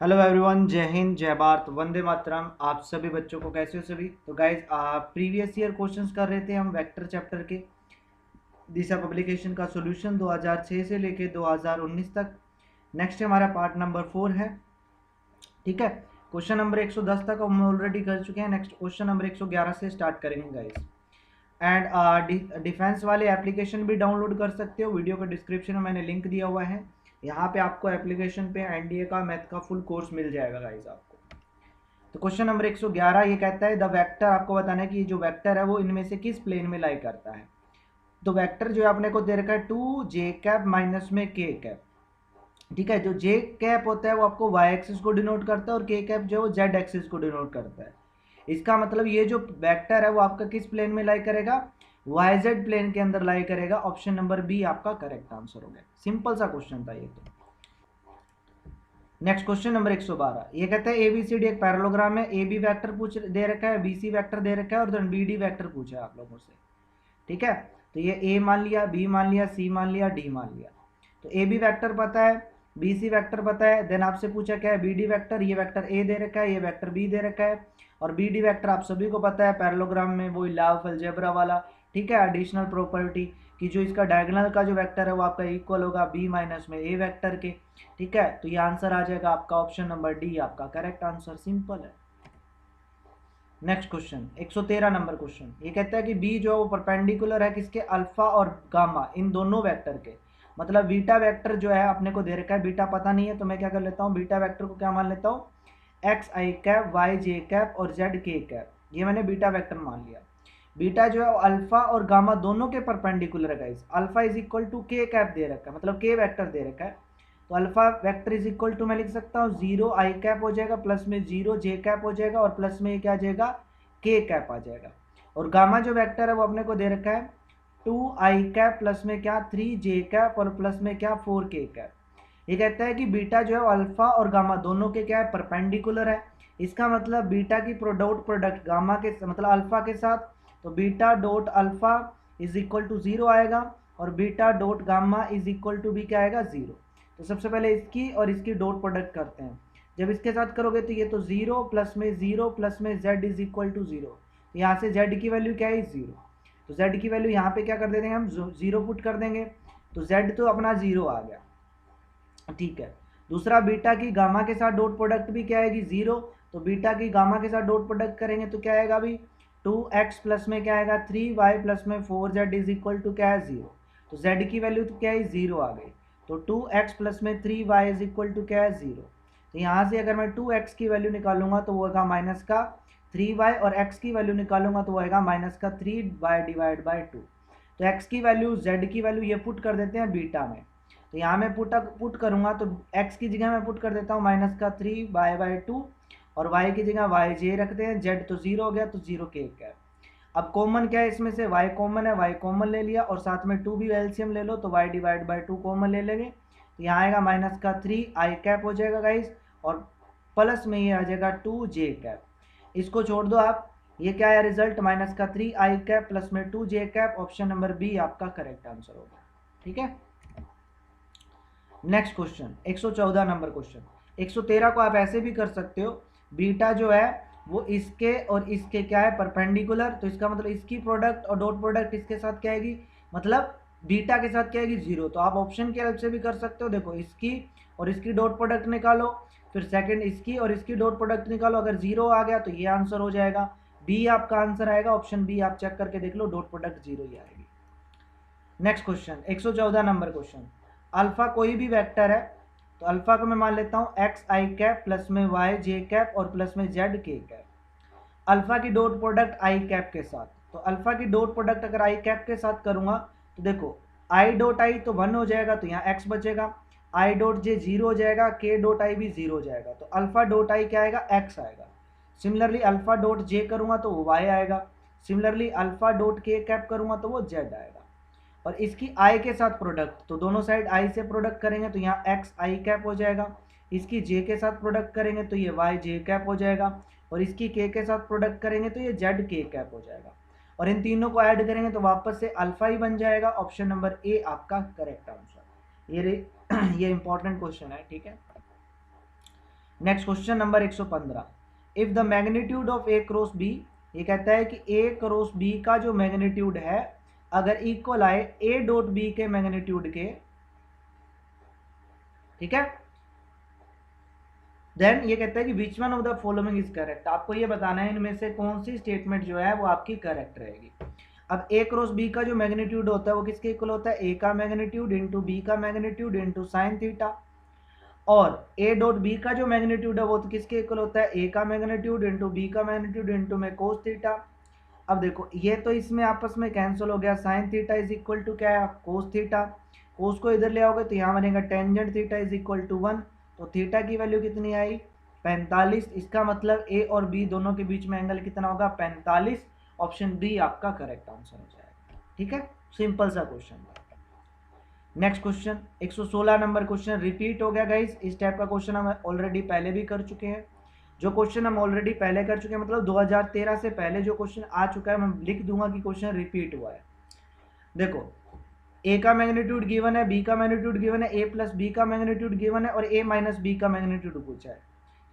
Hello everyone, जय हिंद, जय भारत, वंदे मातरम। आप सभी बच्चों को कैसे हो सभी। तो गाइज प्रीवियस ईयर क्वेश्चंस कर रहे थे हम वेक्टर चैप्टर के दिशा पब्लिकेशन का सॉल्यूशन 2006 से लेके 2019 तक। नेक्स्ट हमारा पार्ट नंबर 4 है। ठीक है, क्वेश्चन नंबर 110 तक हम ऑलरेडी कर चुके हैं। नेक्स्ट क्वेश्चन नंबर 111 से स्टार्ट करेंगे गाइज। एंड डिफेंस वाले एप्लीकेशन भी डाउनलोड कर सकते हो। वीडियो के डिस्क्रिप्शन में मैंने लिंक दिया हुआ है। यहाँ पे आपको एप्लीकेशन पे एनडीए का मैथ का फुल कोर्स मिल जाएगा गाइज आपको। तो क्वेश्चन नंबर 111 ये कहता है द वेक्टर, आपको बताना है कि जो वेक्टर है वो इनमें से किस प्लेन में लाई करता है। तो वेक्टर जो है अपने को दे रखा है 2j कैप माइनस में k कैप। ठीक है, जो j कैप होता है वो आपको y एक्सिस को डिनोट करता है और k कैप जो है वो z एक्सिस को डिनोट करता है। इसका मतलब ये जो वेक्टर है वो आपका किस प्लेन में लाई करेगा, YZ प्लेन के अंदर लाई करेगा। ऑप्शन नंबर बी आपका करेक्ट आंसर हो गया। सिंपल सा क्वेश्चन था ये तो। नेक्स्ट क्वेश्चन नंबर 112 ये कहता है एबीसीडी एक पैरेललोग्राम है। ए बी वैक्टर पूछ दे रखा है, बी सी वैक्टर दे रखा है और देन बी डी वैक्टर पूछा है आप लोगों से। ठीक है, तो ये ए मान लिया, बी मान लिया, सी मान लिया, डी मान लिया। तो ए बी वैक्टर पता है, बी सी वैक्टर पता है, देन आपसे पूछा क्या है बी डी वैक्टर। ये वैक्टर ए दे रखा है, ये वैक्टर बी दे रखा है और बी डी वैक्टर आप सभी को पता है पैरेललोग्राम में वो लॉ ऑफ अलजेब्रा वाला। ठीक है, एडिशनल प्रॉपर्टी कि जो इसका डायगोनल का जो वेक्टर है वो आपका इक्वल होगा बी माइनस में ए वेक्टर के। ठीक है, तो ये आंसर आ जाएगा आपका ऑप्शन नंबर डी आपका करेक्ट आंसर। सिंपल है। नेक्स्ट क्वेश्चन 113 नंबर क्वेश्चन ये कहता है कि बी जो है वो परपेंडिकुलर है किसके, अल्फा और गामा इन दोनों वेक्टर के। मतलब बीटा वेक्टर जो है अपने को दे रखा है, बीटा पता नहीं है तो मैं क्या कर लेता हूँ, बीटा वेक्टर को क्या मान लेता हूँ, एक्स आई कैप, वाई जे कैप और जेड के कैप। ये मैंने बीटा वेक्टर मान लिया। बीटा जो है वो अल्फा और गामा दोनों के परपेंडिकुलर है guys. Alpha is equal to K cap दे रखा है, मतलब के वेक्टर दे रखा है। तो alpha vector is equal to मैं लिख सकता हूँ 0 आई कैप हो जाएगा, प्लस में 0 जे कैप हो जाएगा और प्लस में ये क्या आ जाएगा, के कैप आ जाएगा। और गामा जो वेक्टर है वो अपने को दे रखा है 2 आई कैप प्लस में क्या 3 जे कैप और प्लस में क्या 4 के कैप। ये कहता है कि बीटा जो है अल्फा और गामा दोनों के क्या है, परपेंडिकुलर है। इसका मतलब बीटा की डॉट प्रोडक्ट गामा के मतलब अल्फा के साथ, तो beta dot alpha is equal to 0 आएगा और beta dot gamma is equal to भी क्या आएगा 0। तो सबसे पहले इसकी और इसकी डॉट प्रोडक्ट करते हैं। जब इसके साथ करोगे तो ये तो 0 प्लस में 0 प्लस में z इज इक्वल टू 0। तो यहाँ से z की वैल्यू क्या है 0, तो z की वैल्यू यहाँ पे क्या कर देंगे हम 0 पुट कर देंगे। तो z तो अपना 0 आ गया। ठीक है, दूसरा बीटा की गामा के साथ डॉट प्रोडक्ट भी क्या आएगी 0। तो बीटा की गामा के साथ डॉट प्रोडक्ट करेंगे तो क्या आएगा अभी 2x प्लस में क्या आएगा 3y प्लस में 4z इज इक्वल टू क्या है 0। तो z की वैल्यू तो क्या है 0 आ गई। तो 2x प्लस में 3y इज इक्वल टू क्या है 0। तो यहाँ से अगर मैं 2x की वैल्यू निकालूंगा तो वो होगा माइनस का 3y और x की वैल्यू निकालूंगा तो वो आएगा माइनस का 3y डिवाइड बाई 2। तो x की वैल्यू z की वैल्यू ये पुट कर देते हैं बीटा में। तो यहाँ मैं पुट करूँगा तो x की जगह मैं पुट कर देता हूँ माइनस का 3y/2 और y की जगह yj रखते हैं। z तो 0 हो गया तो 0 के कैप। अब कॉमन क्या है इसमें से, y कॉमन है, y कॉमन ले लिया और साथ में 2 भी एलसीएम ले लो तो y डिवाइड बाई 2 कॉमन ले लेंगे। तो यहाँ आएगा माइनस का 3 आई कैप हो जाएगा गाइस और प्लस में ये आ जाएगा 2j कैप। इसको छोड़ दो आप, ये क्या है रिजल्ट, माइनस का 3 आई कैप प्लस में 2j cap. Option number B आपका करेक्ट आंसर होगा। ठीक है, नेक्स्ट क्वेश्चन 114 नंबर क्वेश्चन। 113 को आप ऐसे भी कर सकते हो, बीटा जो है वो इसके और इसके क्या है परपेंडिकुलर। तो इसका मतलब इसकी प्रोडक्ट और डॉट प्रोडक्ट इसके साथ क्या आएगी, मतलब बीटा के साथ क्या आएगी 0। तो आप ऑप्शन की हेल्प से भी कर सकते हो। देखो इसकी और इसकी डॉट प्रोडक्ट निकालो, फिर सेकंड इसकी और इसकी डॉट प्रोडक्ट निकालो। अगर 0 आ गया तो ये आंसर हो जाएगा, बी आपका आंसर आएगा। ऑप्शन बी आप चेक करके देख लो, डॉट प्रोडक्ट 0 ही आएगी। Next question 114 number question. Alpha कोई भी वेक्टर है तो अल्फा को मैं मान लेता हूँ एक्स आई कैप प्लस में वाई जे कैप और प्लस में जेड के कैप। अल्फा की डॉट प्रोडक्ट आई कैप के साथ, तो अल्फा की डॉट प्रोडक्ट अगर आई कैप के साथ करूंगा तो देखो आई डॉट आई तो 1 हो जाएगा तो यहाँ एक्स बचेगा, आई डॉट जे 0 हो जाएगा, के डॉट आई भी 0 हो जाएगा। तो अल्फा डॉट आई क्या आएगा एक्स आएगा। सिमिलरली अल्फा डॉट जे करूंगा तो वो वाई आएगा। सिमिलरली अल्फा डॉट के कैप करूंगा तो वो जेड आएगा। और इसकी i के साथ प्रोडक्ट, तो दोनों साइड i से प्रोडक्ट करेंगे तो यहाँ x i कैप हो जाएगा। इसकी j के साथ प्रोडक्ट करेंगे तो ये y j कैप हो जाएगा और इसकी k के साथ प्रोडक्ट करेंगे तो ये z k कैप हो जाएगा। और इन तीनों को ऐड करेंगे तो वापस से अल्फा ही बन जाएगा। ऑप्शन नंबर ए आपका करेक्ट आंसर। ये इंपॉर्टेंट क्वेश्चन है। ठीक है, next question number 115, if the magnitude of A cross B, ये कहता है कि ए क्रॉस बी का जो मैग्नीट्यूड है अगर इक्वल आए ए डॉट बी के मैग्नीट्यूड के, ठीक है, देन ये कहता है कि which one of the following is correct. आपको ये बताना है इनमें से कौन सी स्टेटमेंट जो है वो आपकी करेक्ट रहेगी। अब ए क्रॉस बी का जो मैग्नीट्यूड होता है वो किसके इक्वल होता है, ए का मैग्नीट्यूड इंटू बी का मैग्नीट्यूड इंटू साइन थीटा, और ए डॉट बी का जो मैग्नीट्यूड है वो तो किसके इक्वल होता है, ए का मैग्नीट्यूड इंटू बी का मैग्नीट्यूड इंटू में कोस थीटा। अब देखो ये तो इसमें आपस में कैंसिल हो गया, sine theta is equal to क्या है, कोस थीटा, कोस को इधर ले आओगे तो यहाँ बनेगा tangent theta is equal to 1, तो थीटा की वैल्यू कितनी आई 45। इसका मतलब ए और बी दोनों के बीच में एंगल कितना होगा 45। ऑप्शन बी आपका करेक्ट आंसर हो जाएगा। ठीक है, सिंपल सा question. Next question 116 number question repeat हो गया गाइस। इस टाइप का क्वेश्चन हम ऑलरेडी पहले भी कर चुके हैं। जो क्वेश्चन हम ऑलरेडी पहले कर चुके हैं मतलब 2013 से पहले जो क्वेश्चन आ चुका है मैं लिख दूंगा कि क्वेश्चन रिपीट हुआ है। देखो ए का मैग्नीट्यूड गिवन है, बी का मैग्नीट्यूड गिवन है, ए प्लस बी का मैग्नीट्यूड गिवन है और ए माइनस बी का मैग्नीट्यूड पूछा है।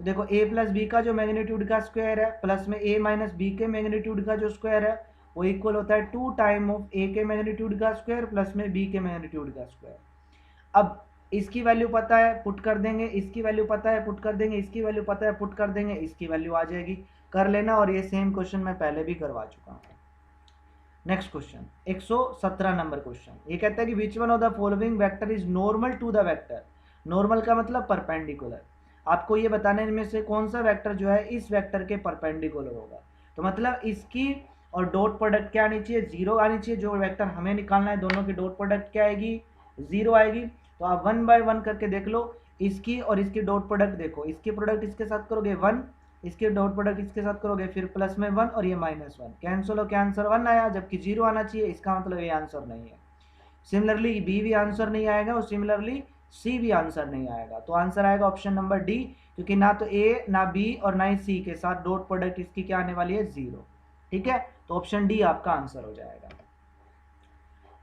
तो देखो ए प्लस बी का जो मैग्नीट्यूड का स्क्वायर है प्लस में ए माइनस बी के मैग्नीट्यूड का जो स्क्वायर है वो इक्वल होता है 2 टाइम ऑफ ए के मैग्नीट्यूड का स्क्वायर प्लस में बी के मैग्नीट्यूड का स्क्वायर। अब इसकी वैल्यू पता है पुट कर देंगे, इसकी वैल्यू पता है पुट कर देंगे, इसकी वैल्यू पता है पुट कर देंगे, इसकी वैल्यू आ जाएगी, कर लेना। और ये सेम क्वेश्चन मैं पहले भी करवा चुका हूँ। नेक्स्ट क्वेश्चन 117 नंबर क्वेश्चन, ये कहता है कि which one of the following vector is normal to the vector. Normal का मतलब परपेंडिकुलर। आपको ये बताने इनमें से कौन सा वेक्टर जो है इस वेक्टर के परपेंडिकुलर होगा। तो मतलब इसकी और डॉट प्रोडक्ट क्या आनी चाहिए, जीरो आनी चाहिए। जो वेक्टर हमें निकालना है दोनों की डॉट प्रोडक्ट क्या आएगी, जीरो आएगी। तो आप 1 बाय 1 करके देख लो, इसकी और इसकी डॉट प्रोडक्ट देखो, इसकी प्रोडक्ट इसके साथ करोगे 1, इसके डॉट प्रोडक्ट इसके साथ करोगे फिर प्लस में 1 और ये -1, कैंसिल हो के आंसर 1 आया जबकि 0 आना चाहिए। इसका मतलब ये आंसर नहीं है। सिमिलरली बी भी आंसर नहीं आएगा और सिमिलरली सी भी आंसर नहीं आएगा। तो आंसर आएगा ऑप्शन नंबर डी, क्योंकि ना तो ए ना बी और ना ही सी के साथ डॉट प्रोडक्ट इसकी क्या आने वाली है 0। ठीक है, तो ऑप्शन डी आपका आंसर हो जाएगा।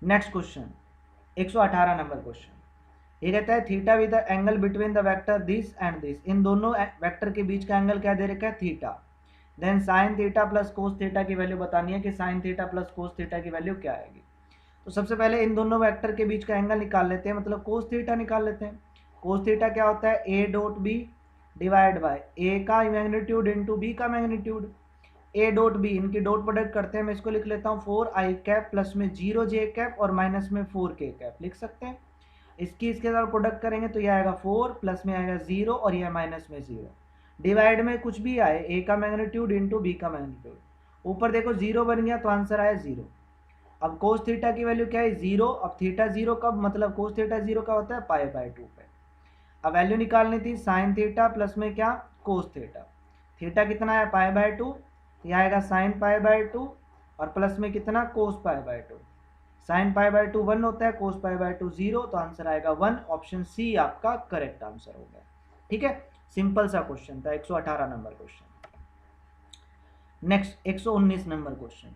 नेक्स्ट क्वेश्चन 118 नंबर क्वेश्चन, ये कहता है theta with the angle between the vector this and this. इन दोनों वेक्टर के बीच का एंगल क्या दे रखा है, theta. Then sine theta plus cos theta की वैल्यू बतानी है कि sine theta plus cos theta की वैल्यू क्या आएगी। तो सबसे पहले इन दोनों वेक्टर के बीच का एंगल निकाल लेते हैं, मतलब कोस थीटा निकाल लेते हैं। कोस थीटा क्या होता है, A dot B divide by A का मैग्नीट्यूड इंटू बी का मैग्नीट्यूड। ए डॉट बी इनकी डॉट प्रोडक्ट करते हैं, मैं इसको लिख लेता हूँ 4i कैप प्लस में 0j कैप और माइनस में 4k कैप लिख सकते हैं। इसके साथ प्रोडक्ट करेंगे तो यह आएगा 4 प्लस में आएगा 0 और यह माइनस में 0। डिवाइड में कुछ भी आए, ए का मैग्नीट्यूड इंटू बी का मैग्नीट्यूड, ऊपर देखो 0 बन गया तो आंसर आया 0। अब कोस थीटा की वैल्यू क्या है 0। अब थीटा 0 कब, मतलब कोस थीटा 0 का होता है π/2 पे। अब वैल्यू निकालनी थी साइन थीटा प्लस में क्या, कोस थीटा। थीटा कितना है π/2, यह आएगा साइन π/2 और प्लस में कितना कोस π/2। साइन π/2 1 होता है, कोस π/2 0, तो आंसर आएगा 1। ऑप्शन सी आपका करेक्ट आंसर हो गया। ठीक है, सिंपल सा क्वेश्चन था 118 number question. Next 119 number question,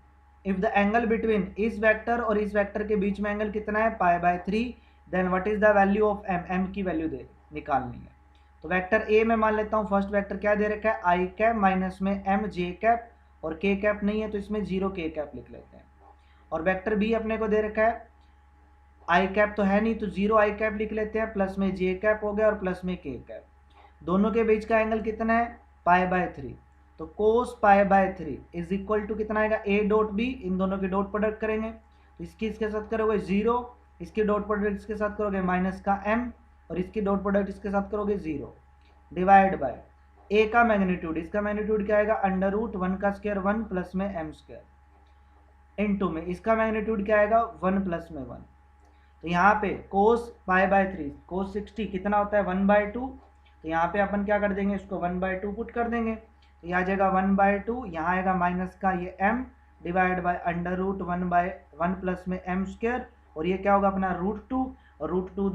if the angle between इस वेक्टर और इस वेक्टर के बीच में एंगल कितना है π/3, then what is the value of M. M की वैल्यू दे निकालनी है। तो वेक्टर ए में मान लेता हूँ फर्स्ट वेक्टर क्या दे रखा है आई कैप माइनस में एम जे कैप और के कैप नहीं है तो इसमें 0k कैप लिख लेते हैं। और वेक्टर बी अपने को दे रखा है आई कैप तो है नहीं तो 0i कैप लिख लेते हैं, प्लस में जे कैप हो गया और प्लस में के कैप। दोनों के बीच का एंगल कितना है π/3, तो कोस π/3 इज इक्वल टू कितना आएगा ए डॉट बी। इन दोनों की डॉट प्रोडक्ट करेंगे तो इसकी इसके साथ करोगे 0, इसकी डॉट प्रोडक्ट इसके साथ करोगे माइनस का m और इसकी डॉट प्रोडक्ट इसके साथ करोगे 0 डिवाइड बाय ए का मैग्नीट्यूड, इसका मैग्नीट्यूड क्या आएगा √1 का square 1 plus um m square into में इसका मैग्नीट्यूड क्या आएगा 1 प्लस में 1। तो यहाँ पे कोस π/3 कोस 60 कितना होता है 1/2, तो यहाँ पे अपन क्या कर देंगे इसको 1/2 पुट कर देंगे तो यह आ जाएगा 1/2, यहाँ आएगा माइनस का ये m divide by √1/1 plus um m square और ये क्या होगा अपना √2 और √2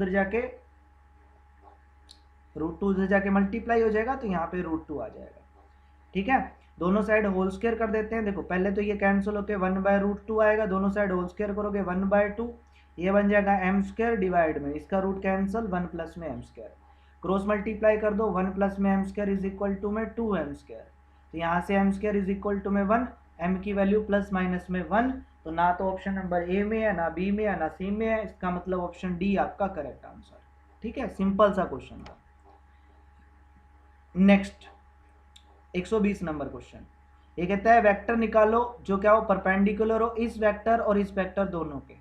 उधर जाके मल्टीप्लाई हो जाएगा तो यहाँ पे √2 आ जाएगा। ठीक है, दोनों साइड होल स्क्वायर कर देते हैं। देखो पहले तो ये कैंसिल होकर 1/√2 आएगा, दोनों साइड होल स्क्वायर करोगे 1/2, ये बन जाएगा m स्क्वायर डिवाइड में इसका root cancel 1 plus um m square. Cross multiply कर दो, 1 plus um M square is equal to um 2 M square, तो यहाँ से M square is equal to um 1, M की वैल्यू प्लस माइनस में 1, तो ना तो ऑप्शन नंबर ए में है, ना बी में है, ना सी में है, इसका मतलब ऑप्शन डी आपका करेक्ट आंसर। ठीक है, सिंपल सा क्वेश्चन था। नेक्स्ट 120 नंबर क्वेश्चन, ये कहता है वेक्टर निकालो जो क्या हो परपेंडिकुलर हो इस वेक्टर और इस वेक्टर दोनों के।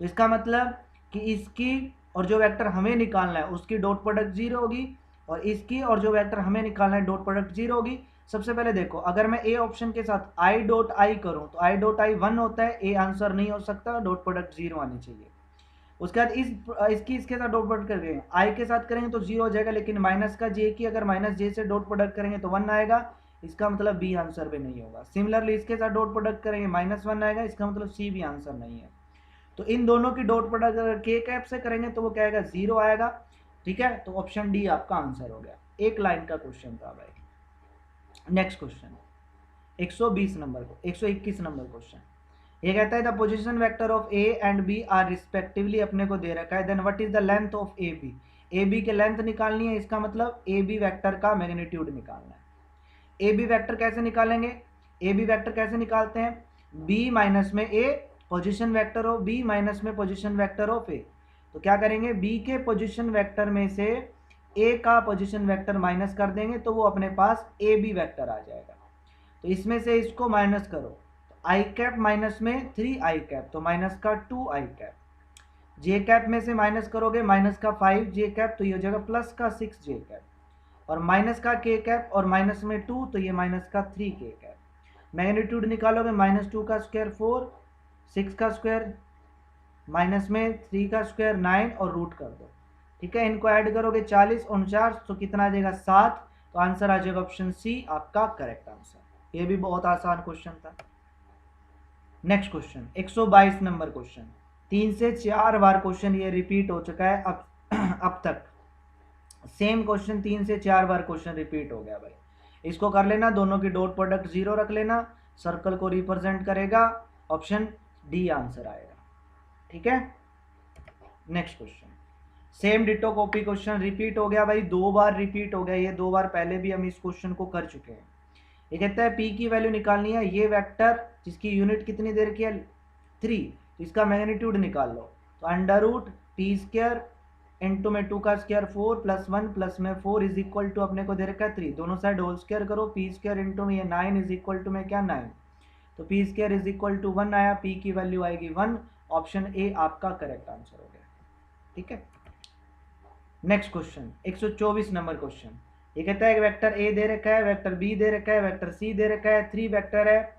तो इसका मतलब कि इसकी और जो वेक्टर हमें निकालना है उसकी डॉट प्रोडक्ट 0 होगी, और इसकी और जो वेक्टर हमें निकालना है डॉट प्रोडक्ट 0 होगी। सबसे पहले देखो, अगर मैं ए ऑप्शन के साथ आई डॉट आई करूं तो आई डॉट आई 1 होता है, ए आंसर नहीं हो सकता, डॉट प्रोडक्ट 0 आनी चाहिए। उसके बाद इसकी इसके साथ डॉट प्रोडक्ट करेंगे, आई के साथ करेंगे तो 0 हो जाएगा, लेकिन माइनस का जे की अगर माइनस जे से डॉट प्रोडक्ट करेंगे तो 1 आएगा, इसका मतलब बी आंसर भी नहीं होगा। सिमिलरली इसके साथ डॉट प्रोडक्ट करेंगे -1 आएगा, इसका मतलब सी भी आंसर नहीं है। तो इन दोनों की डॉट प्रोडक्ट अगर के कैप से करेंगे तो वो क्या आएगा 0 आएगा। ठीक है, तो ऑप्शन डी आपका आंसर हो गया। एक लाइन का क्वेश्चन था भाई। नेक्स्ट क्वेश्चन 120 नंबर को 121 नंबर क्वेश्चन, ये कहता है the position vector of A and B are respectively, अपने को दे रखा है, then what is the length of A B, A B के लेंथ निकालनी है, इसका मतलब ए बी वेक्टर का मैग्नीट्यूड निकालना है। ए बी वेक्टर कैसे निकालेंगे, ए बी वेक्टर कैसे निकालते हैं, बी माइनस में A position vector of B minus में पोजीशन वेक्टर ऑफ ए। तो क्या करेंगे, बी के पोजीशन वेक्टर में से ए का पोजीशन वेक्टर माइनस कर देंगे तो वो अपने पास ए बी वेक्टर आ जाएगा। तो इसमें से इसको माइनस करो, आई कैप माइनस में 3 आई कैप, तो माइनस का 2 आई कैप, जे कैप में से माइनस करोगे माइनस का 5 जे कैप, तो ये हो जाएगा प्लस का 6 जे कैप, और माइनस का के कैप और माइनस में 2, तो ये माइनस का 3 के कैप। मैग्नीट्यूड निकालोगे -2 का स्क्वायर 4, 6 का स्क्वायर माइनस में 3 का स्क्वायर 9 और रूट कर दो। ठीक है, इनको ऐड करोगे 40 49, तो कितना आ जाएगा 7, तो आंसर आ जाएगा ऑप्शन सी आपका करेक्ट आंसर। ये भी बहुत आसान क्वेश्चन था। नेक्स्ट क्वेश्चन 122 नंबर क्वेश्चन, 3 से 4 बार क्वेश्चन ये रिपीट हो चुका है अब तक सेम क्वेश्चन 3 से 4 बार क्वेश्चन रिपीट हो गया भाई। इसको कर लेना, दोनों की डॉट प्रोडक्ट 0 रख लेना, सर्कल को रिप्रेजेंट करेगा, ऑप्शन डी आंसर आएगा। ठीक है, next question same ditto copy question repeat हो गया भाई, 2 बार रिपीट हो गया, ये 2 बार पहले भी हम इस क्वेश्चन को कर चुके हैं। ये कहता है P की वैल्यू निकालनी है, ये वेक्टर जिसकी यूनिट कितनी देर की है 3, तो इसका मैग्नीट्यूड निकाल लो, तो under root P square into um 2 का स्क्वायर 4 प्लस 1 प्लस में 4 इज इक्वल टू अपने को दे रखा है 3, दोनों साइड होल स्क्वायर करो, पी स्क्वायर इंटू में ये 9 इज इक्वल टू में क्या 9, तो P square is equal to 1 आया, पी की वैल्यू आएगी 1, ऑप्शन ए आपका करेक्ट आंसर हो गया। ठीक है, नेक्स्ट क्वेश्चन 124 नंबर क्वेश्चन, ये कहता है वेक्टर ए दे रखा है, वेक्टर बी दे रखा है, वेक्टर सी दे रखा है, 3 वेक्टर है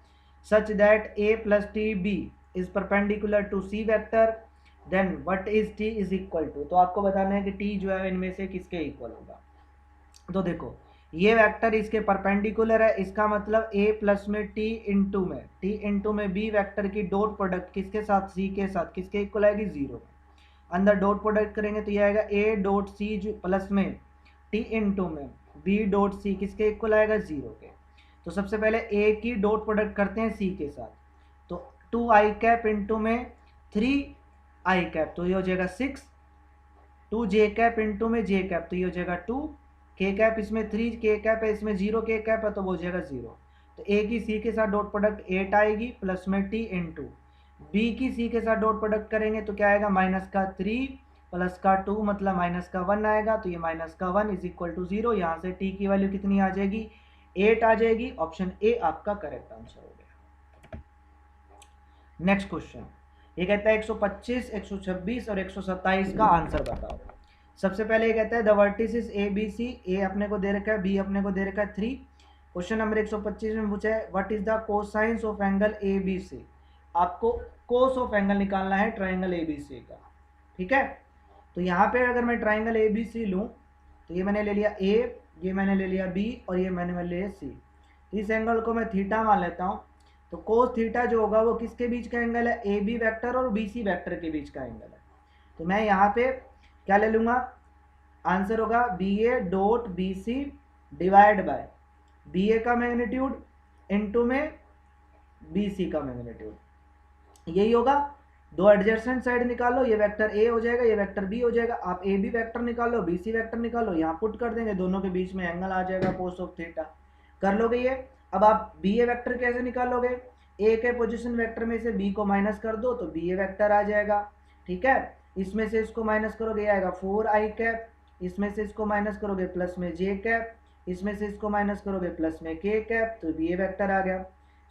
such that A plus T B is perpendicular to C vector, then what is T is equal to. तो आपको बताना है कि टी जो है इनमें से किसके इक्वल होगा। तो देखो ये वेक्टर इसके परपेंडिकुलर है, इसका मतलब ए प्लस में टी इंटू में बी वेक्टर की डॉट प्रोडक्ट किसके साथ सी के साथ किसके इक्वल आएगी 0। अंदर डॉट प्रोडक्ट करेंगे तो ये आएगा ए डॉट सी प्लस में टी इंटू में बी डॉट सी किसके इक्वल आएगा 0 के। तो सबसे पहले ए की डॉट प्रोडक्ट करते हैं सी के साथ, तो 2 आई कैप इंटू में 3 आई कैप, तो ये हो जाएगा 6, 2 जे कैप इंटू में जे कैप, तो ये हो जाएगा 2 के कैप, इसमें 3 के कैप है, इसमें 0 के कैप है, तो वो हो जाएगा 0। तो ए की सी के साथ डॉट प्रोडक्ट 8 आएगी प्लस में टी इंटू बी की सी के साथ डॉट प्रोडक्ट करेंगे तो क्या आएगा माइनस का 3 प्लस का 2 मतलब माइनस का 1 आएगा, तो ये माइनस का 1 इज इक्वल टू 0। यहाँ से टी की वैल्यू कितनी आ जाएगी 8 आ जाएगी, ऑप्शन ए आपका करेक्ट आंसर हो गया। नेक्स्ट क्वेश्चन ये कहता है 125, 126 और 127 का आंसर बताओ। सबसे पहले ये कहता है the vertices A B C, A अपने को दे रखा है, बी अपने को दे रखा है 3। क्वेश्चन नंबर 125 में पूछा है what is the cosines of angle A B C, आपको कोस ऑफ एंगल निकालना है ट्राइंगल ए बी सी का। ठीक है, तो यहाँ पे अगर मैं ट्राइंगल ए बी सी लूँ तो ये मैंने ले लिया ए, ये मैंने ले लिया बी और ये मैंने ले लिया सी, इस एंगल को मैं थीटा मान लेता हूँ। तो कोस थीटा जो होगा वो किसके बीच का एंगल है, ए बी वैक्टर और बी सी वैक्टर के बीच का एंगल है। तो मैं यहाँ पे क्या ले लूँगा, आंसर होगा B A dot B C divide by B A का मैग्नीट्यूड इंटू में बी सी का मैग्नीट्यूड, यही होगा। दो एडजेसेंट साइड निकालो, ये वेक्टर ए हो जाएगा, ये वेक्टर बी हो जाएगा। आप ए बी वेक्टर निकालो, बी सी वेक्टर निकालो, यहाँ पुट कर देंगे, दोनों के बीच में एंगल आ जाएगा कोस ऑफ थीटा। कर लोगे ये। अब आप बी ए वेक्टर कैसे निकालोगे? ए के पोजीशन वेक्टर में से बी को माइनस कर दो तो बी ए वेक्टर आ जाएगा। ठीक है, इसमें से इसको माइनस करोगे, ये आएगा 4i कैप, इसमें से इसको माइनस करोगे प्लस में जे कैप, इसमें से इसको माइनस करोगे प्लस में के कैप, तो बी ए वेक्टर आ गया।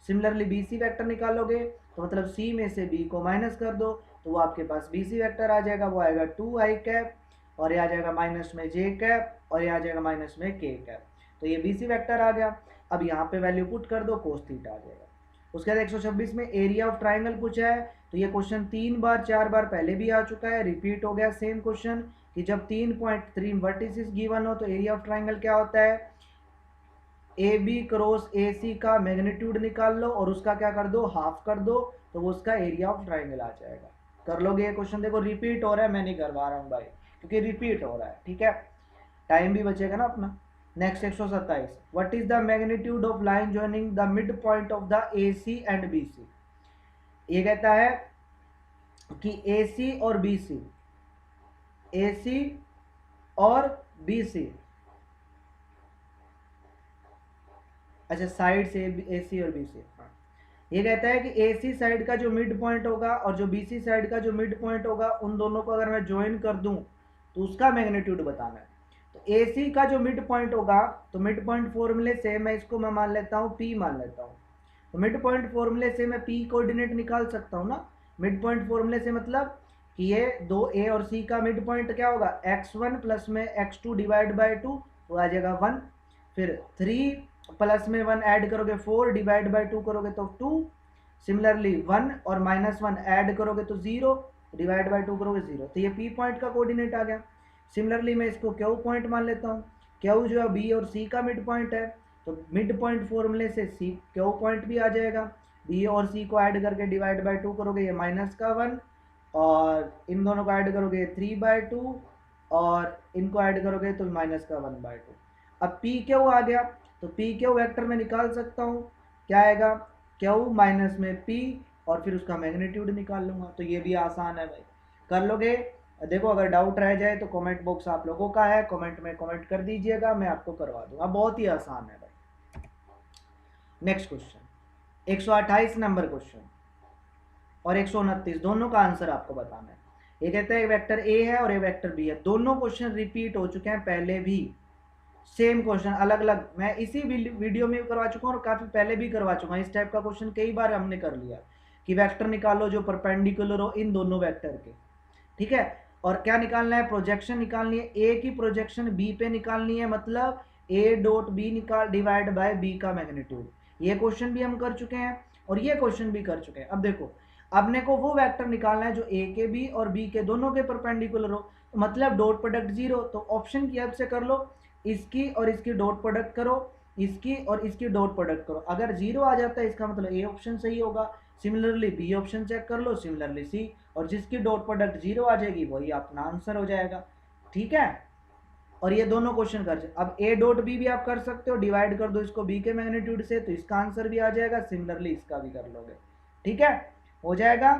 सिमिलरली बी सी वेक्टर निकालोगे तो मतलब सी में से बी को माइनस कर दो तो वो आपके पास बी सी वेक्टर आ जाएगा, वो आएगा 2i कैप, और ये आ जाएगा माइनस में जे कैप, और ये आ जाएगा माइनस में के कैप। तो ये बी सी वेक्टर आ गया। अब यहाँ पे वैल्यू पुट कर दो, कोस थीटा आ जाएगा। उसके बाद 126 में एरिया ऑफ ट्राइंगल पूछा है, तो ये क्वेश्चन 3 बार 4 बार पहले भी आ चुका है, रिपीट हो गया सेम क्वेश्चन कि जब 3.3 वर्टिसेस गिवन हो तो एरिया ऑफ ट्राइंगल क्या होता है? ए बी क्रॉस ए सी का मैग्नीट्यूड निकाल लो और उसका क्या कर दो, हाफ कर दो, तो वो उसका एरिया ऑफ ट्राइंगल आ जाएगा। कर लोगे ये क्वेश्चन? देखो रिपीट हो रहा है, मैं नहीं करवा रहा हूँ भाई क्योंकि रिपीट हो रहा है। ठीक है, टाइम भी बचेगा ना अपना। Next 127, what is the magnitude of line joining the mid point of the A C and B C? ये कहता है कि ए सी और बी सी, ए सी और बी सी, अच्छा साइड से ए सी और बी सी, ये कहता है कि ए सी साइड का जो मिड पॉइंट होगा और जो बी सी साइड का जो मिड पॉइंट होगा, उन दोनों को अगर मैं ज्वाइन कर दूं तो उसका मैग्नीट्यूड बताना है। तो ए सी का जो मिड पॉइंट होगा, तो मिड पॉइंट फॉर्मूले से मैं इसको मैं मान लेता हूँ पी मान लेता हूँ। तो मिड पॉइंट फॉर्मूले से मैं पी कोऑर्डिनेट निकाल सकता हूँ ना। मिड पॉइंट फॉर्मूले से मतलब कि ये दो ए और सी का मिड पॉइंट क्या होगा, x1 प्लस में x2 डिवाइड बाई 2, तो आ जाएगा 1। फिर 3 प्लस में 1 ऐड करोगे 4 डिवाइड बाई 2 करोगे तो 2। सिमिलरली 1 और -1 ऐड करोगे तो 0, डिवाइड बाई 2 करोगे 0, तो ये पी पॉइंट का कोऑर्डिनेट आ गया। सिमिलरली मैं इसको क्यू पॉइंट मान लेता हूँ। क्यू जो है बी और सी का मिड पॉइंट है, तो मिड पॉइंट फॉर्मूले से सी क्यू पॉइंट भी आ जाएगा। बी और सी को ऐड करके डिवाइड बाई 2 करोगे, ये माइनस का 1, और इन दोनों को ऐड करोगे 3/2, और इनको ऐड करोगे तो माइनस का 1/2। अब पी क्यू आ गया, तो पी क्यू वेक्टर में निकाल सकता हूँ, क्या आएगा, क्यू माइनस में पी, और फिर उसका मैग्नीट्यूड निकाल लूंगा। तो ये भी आसान है भाई, कर लोगे। देखो अगर डाउट रह जाए तो कमेंट बॉक्स आप लोगों का है, कमेंट में कमेंट कर दीजिएगा, मैं आपको करवा दूंगा, बहुत ही आसान है भाई। नेक्स्ट क्वेश्चन 128 नंबर क्वेश्चन और 129, दोनों का आंसर आपको बताना है। ये कहता है एक वेक्टर ए है और एक वेक्टर बी है, दोनों क्वेश्चन रिपीट हो चुके हैं पहले भी, सेम क्वेश्चन अलग अलग मैं इसी वीडियो में करवा चुका हूँ और काफी पहले भी करवा चुका हूँ। इस टाइप का क्वेश्चन कई बार हमने कर लिया कि वेक्टर निकालो जो परपेंडिकुलर हो इन दोनों वेक्टर के। ठीक है, और क्या निकालना है, प्रोजेक्शन निकालनी है, ए की प्रोजेक्शन बी पे निकालनी है, मतलब ए डॉट बी निकाल डिवाइड बाय बी का मैग्नीट्यूड। ये क्वेश्चन भी हम कर चुके हैं और ये क्वेश्चन भी कर चुके हैं। अब देखो, अपने को वो वेक्टर निकालना है जो ए के बी और बी के दोनों के परपेंडिकुलर हो, मतलब डॉट प्रोडक्ट 0, तो ऑप्शन की हेल्प से कर लो, इसकी और इसकी डॉट प्रोडक्ट करो, इसकी और इसकी डॉट प्रोडक्ट करो, अगर 0 आ जाता है इसका मतलब ए ऑप्शन सही होगा। सिमिलरली बी ऑप्शन चेक कर लो, सिमिलरली सी, और जिसकी डॉट प्रोडक्ट 0 आ जाएगी वही अपना आंसर हो जाएगा। ठीक है, और ये दोनों क्वेश्चन कर जाए। अब ए डॉट बी भी आप कर सकते हो, डिवाइड कर दो इसको बी के मैग्नीट्यूड से, तो इसका आंसर भी आ जाएगा, सिमिलरली इसका भी कर लोगे। ठीक है, हो जाएगा।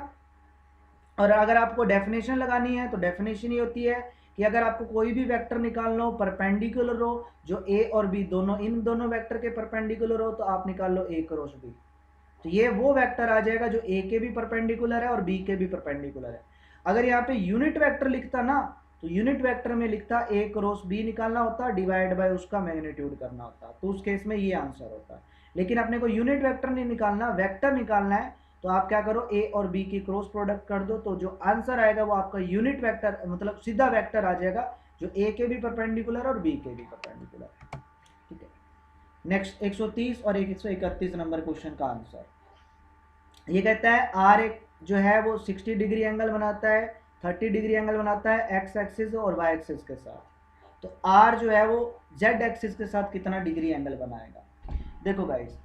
और अगर आपको डेफिनेशन लगानी है तो डेफिनेशन ये होती है कि अगर आपको कोई भी वेक्टर निकालना हो परपेंडिकुलर हो, जो ए और बी दोनों इन दोनों वेक्टर के परपेंडिकुलर हो, तो आप निकाल लो ए क्रॉस बी, तो ये वो वेक्टर आ जाएगा जो ए के भी परपेंडिकुलर है और बी के भी परपेंडिकुलर है। अगर यहाँ पे यूनिट वेक्टर लिखता ना, तो यूनिट वेक्टर में लिखता ए क्रॉस बी निकालना होता, डिवाइड बाय उसका मैग्नीट्यूड करना होता, तो उस केस में ये आंसर होता। लेकिन अपने को यूनिट वेक्टर नहीं निकालना, वेक्टर निकालना है, तो आप क्या करो, ए और बी की क्रॉस प्रोडक्ट कर दो, तो जो आंसर आएगा वो आपका यूनिट वेक्टर मतलब सीधा वेक्टर आ जाएगा जो ए के भी परपेंडिकुलर और बी के भी परपेंडिकुलर। ठीक है, नेक्स्ट 130 और 131 नंबर क्वेश्चन का आंसर। ये कहता है आर एक जो है वो 60 डिग्री एंगल बनाता है, 30 डिग्री एंगल बनाता है एक्स एक्सिस और वाई एक्सिस के साथ। तो आर जो है वो जेड एक्सिस के साथ कितना डिग्री एंगल बनाएगा। देखो गाइस,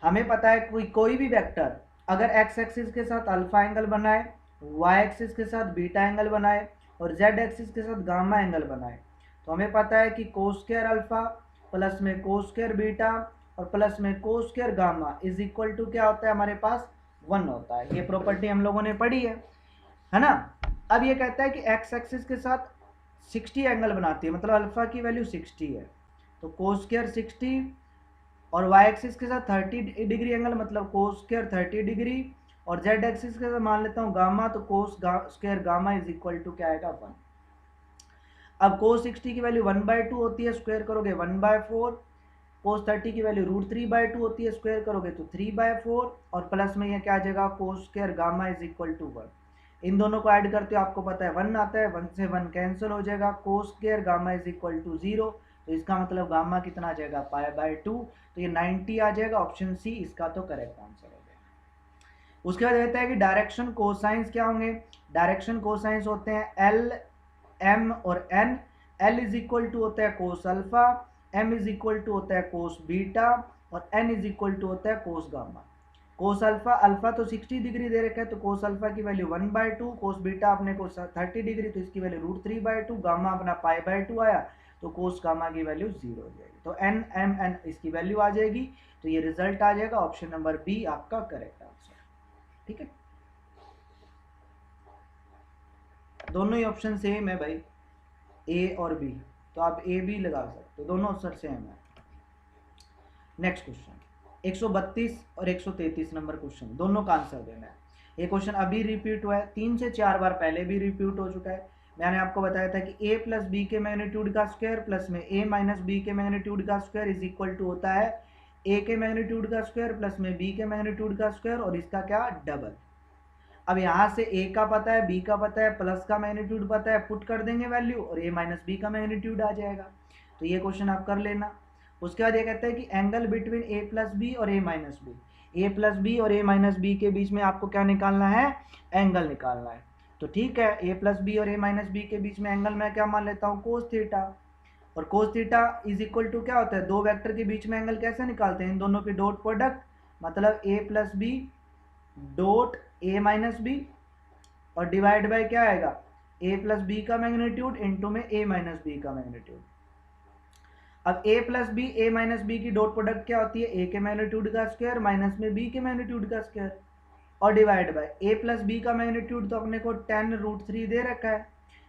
हमें पता है कोई भी वेक्टर अगर एक्स एक्सिस के साथ अल्फा एंगल बनाए, वाई एक्सिस के साथ बीटा एंगल बनाए और जेड एक्सिस के साथ गामा एंगल बनाए, तो हमें पता है कि cos square alpha plus um cos square beta और plus um cos square gamma is equal to क्या होता है हमारे पास 1 होता है। ये प्रॉपर्टी हम लोगों ने पढ़ी है। है ना। अब ये कहता है कि एक्स एक्सिस के साथ 60 एंगल बनाती है, मतलब अल्फा की वैल्यू 60 है, तो कोस स्क्वायर 60, और वाई एक्सिस के साथ 30 डिग्री एंगल, मतलब कोस स्क्वायर 30 डिग्री, और जेड एक्सिस के साथ मान लेता हूँ गामा, तो cos square gamma is equal to क्या आएगा 1। अब कोस 60 की वैल्यू 1/2 होती है, स्क्वायर करोगे 1/4, कोस 30 की वैल्यू √3/2 होती है, स्क्वायर करोगे तो 3/4, और प्लस में ये क्या आ जाएगा cos square gamma is equal to 1। इन दोनों को ऐड करते हो आपको पता है 1 आता है, 1 से 1 कैंसिल हो जाएगा, cos square gamma is equal to 0, तो इसका मतलब गामा कितना आ जाएगा π/2, तो ये 90 आ जाएगा, ऑप्शन सी इसका तो करेक्ट आंसर हो जाएगा। उसके बाद कहता है कि डायरेक्शन कोसाइंस क्या होंगे, डायरेक्शन कोसाइंस होते हैं एल, एम और N. L is equal to होता है cos alpha, M is equal to होता है कोस बीटा, और एन इज इक्वल टू होता है cos gamma. Cos alpha, alpha तो 60 डिग्री दे रखा है, तो कोस अल्फा की वैल्यू 1/2, कोस बीटा अपने को 30 डिग्री, तो इसकी वैल्यू √3/2, गामा अपना π/2 आया, तो कोस गामा की वैल्यू 0 हो जाएगी, तो एन एम एन इसकी वैल्यू आ जाएगी, तो ये रिजल्ट आ जाएगा, ऑप्शन नंबर बी आपका करेक्ट आंसर। ठीक है, दोनों ही ऑप्शन सेम है भाई, ए और बी, तो आप ए बी लगा सकते हो, दोनों आंसर सेम है। नेक्स्ट क्वेश्चन 132 और 133 नंबर क्वेश्चन, दोनों का आंसर देना है। ये क्वेश्चन अभी रिपीट हुआ है, 3 से 4 बार पहले भी रिपीट हो चुका है। मैंने आपको बताया था कि a प्लस बी के मैग्नीट्यूड का स्क्वायर प्लस में a माइनस बी के मैग्नीट्यूड का स्क्वायर इज इक्वल टू होता है a के मैग्नीट्यूड का स्क्वायर प्लस में b के मैग्नीट्यूड का स्क्वायर, और इसका क्या डबल। अब यहाँ से a का पता है, b का पता है, प्लस का मैग्नीट्यूड पता है, पुट कर देंगे वैल्यू और a माइनस बी का मैग्नीट्यूड आ जाएगा, तो ये क्वेश्चन आप कर लेना। उसके बाद ये कहता है कि angle between a plus b और a minus b, a plus b और a माइनस बी के बीच में आपको क्या निकालना है, एंगल निकालना है। तो ठीक है, a प्लस बी और a माइनस बी के बीच में एंगल मैं क्या मान लेता हूँ कोस थीटा, और cos theta is equal to क्या होता है, दो वेक्टर के बीच में एंगल कैसे निकालते हैं, इन दोनों की डॉट प्रोडक्ट, मतलब a plus b dot a minus b, और डिवाइड बाय क्या आएगा a प्लस बी का magnitude into um a minus b का मैग्नीट्यूड। अब a plus b a minus b की डॉट प्रोडक्ट क्या होती है, a के मैग्नीट्यूड का स्क्वायर माइनस में b के मैग्नीट्यूड का स्क्वायर, और divide by a plus b का मैग्नीट्यूड तो अपने को 10√3 दे रखा है,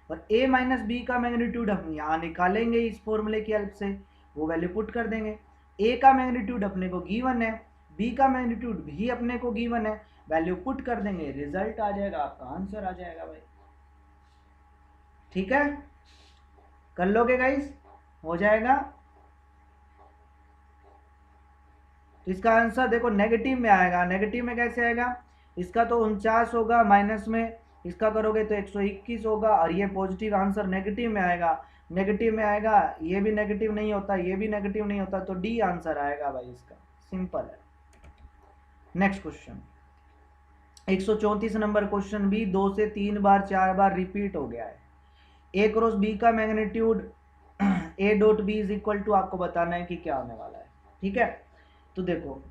और a माइनस बी का मैग्नीट्यूड हम यहाँ निकालेंगे इस फॉर्मूले की हेल्प से, वो वैल्यू पुट कर देंगे। a का मैग्नीट्यूड अपने को गिवन है, b का मैग्नीट्यूड भी अपने को गिवन है, वैल्यू पुट कर देंगे, रिजल्ट आ जाएगा, आपका आंसर आ जाएगा भाई। ठीक है, कर लोगे गाइस, हो जाएगा। तो इसका आंसर देखो नेगेटिव में आएगा, नेगेटिव में कैसे आएगा, इसका तो 49 होगा, माइनस में इसका करोगे तो 121 होगा, और ये पॉजिटिव आंसर नेगेटिव में आएगा, नेगेटिव में आएगा, ये भी नेगेटिव नहीं होता, ये भी नेगेटिव नहीं होता, तो डी आंसर आएगा भाई इसका, सिंपल है। नेक्स्ट क्वेश्चन 134 नंबर क्वेश्चन भी 2 से 3 बार 4 बार रिपीट हो गया है। a क्रॉस b का magnitude a dot b is equal to आपको बताना है कि क्या होने वाला है। ठीक है, तो देखो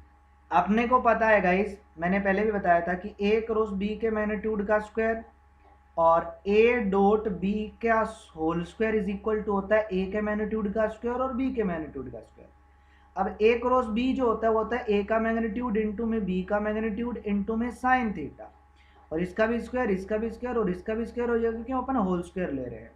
अपने को पता है गाइस, मैंने पहले भी बताया था कि a क्रॉस b के मैग्नीट्यूड का स्क्वायर और a डॉट b का whole square is equal to होता है a के मैग्नीट्यूड का स्क्वायर और b के मैग्नीट्यूड का स्क्वायर। अब a क्रॉस b जो होता है वो होता है a का मैग्नीट्यूड इंटू में b का मैग्नीट्यूड इंटू में साइन थीटा, और इसका भी स्क्वायर, इसका भी स्क्वायर और इसका भी स्क्वायर हो जाएगा, क्यों अपन होल स्क्वायर ले रहे हैं।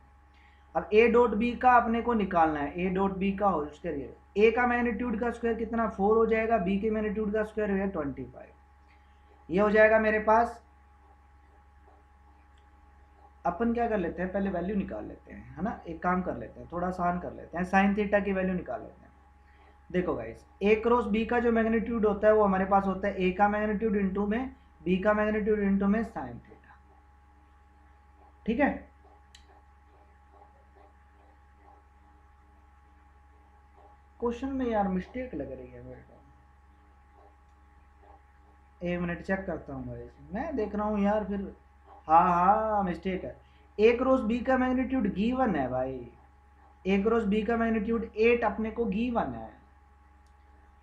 अब a डॉट बी का अपने को निकालना है, a डॉट बी का होल स्क्वायर, ये a का मैग्नीट्यूड का स्क्वायर कितना 4 हो जाएगा, b के मैग्नीट्यूड का स्क्वायर है 25, ये हो जाएगा मेरे पास। अपन क्या कर लेते हैं, पहले वैल्यू निकाल लेते हैं, है ना, एक काम कर लेते हैं, थोड़ा आसान कर लेते हैं, साइन थीटा की वैल्यू निकाल लेते हैं। देखो गाइस a क्रॉस b का जो मैग्नीट्यूड होता है वो हमारे पास होता है a का मैग्नीट्यूड इंटू में b का मैग्नीट्यूड इंटू में साइन थीटा। ठीक है, क्वेश्चन में यार मिस्टेक लग रही है मेरे को, एक मिनट चेक करता हूँ गाइस, मैं देख रहा हूँ यार फिर, हाँ हाँ मिस्टेक है, a क्रॉस b का मैग्नीट्यूड गिवन है भाई, a क्रॉस b का मैग्नीट्यूड 8 अपने को गिवन है।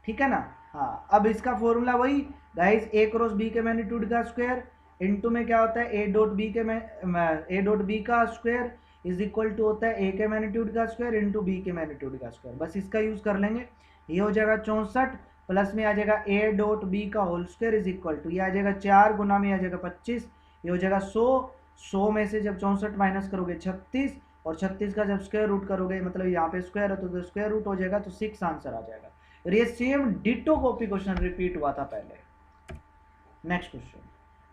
ठीक है ना, हाँ अब इसका फॉर्मूला वही गाइस, a क्रॉस b के मैग्नीट्यूड का स्क्वायर इंटू में क्या होता है a डॉट b का स्क्वायर इज इक्वल टू होता है a के मैग्नीट्यूड का स्क्वायर इंटू b के मैग्नीट्यूड का स्क्वायर, बस इसका यूज कर लेंगे, ये हो जाएगा 64 प्लस में आ जाएगा a डॉट b का whole square is equal to, ये आ जाएगा 4 गुना में आ जाएगा 25, ये हो जाएगा 100, 100 में से जब 64 माइनस करोगे 36, और 36 का जब स्क्वायर रूट करोगे, मतलब यहाँ पे स्क्वायर है तो स्क्वायर रूट हो जाएगा, तो 6 आंसर आ जाएगा। और ये same ditto copy question repeat हुआ था पहले। नेक्स्ट क्वेश्चन,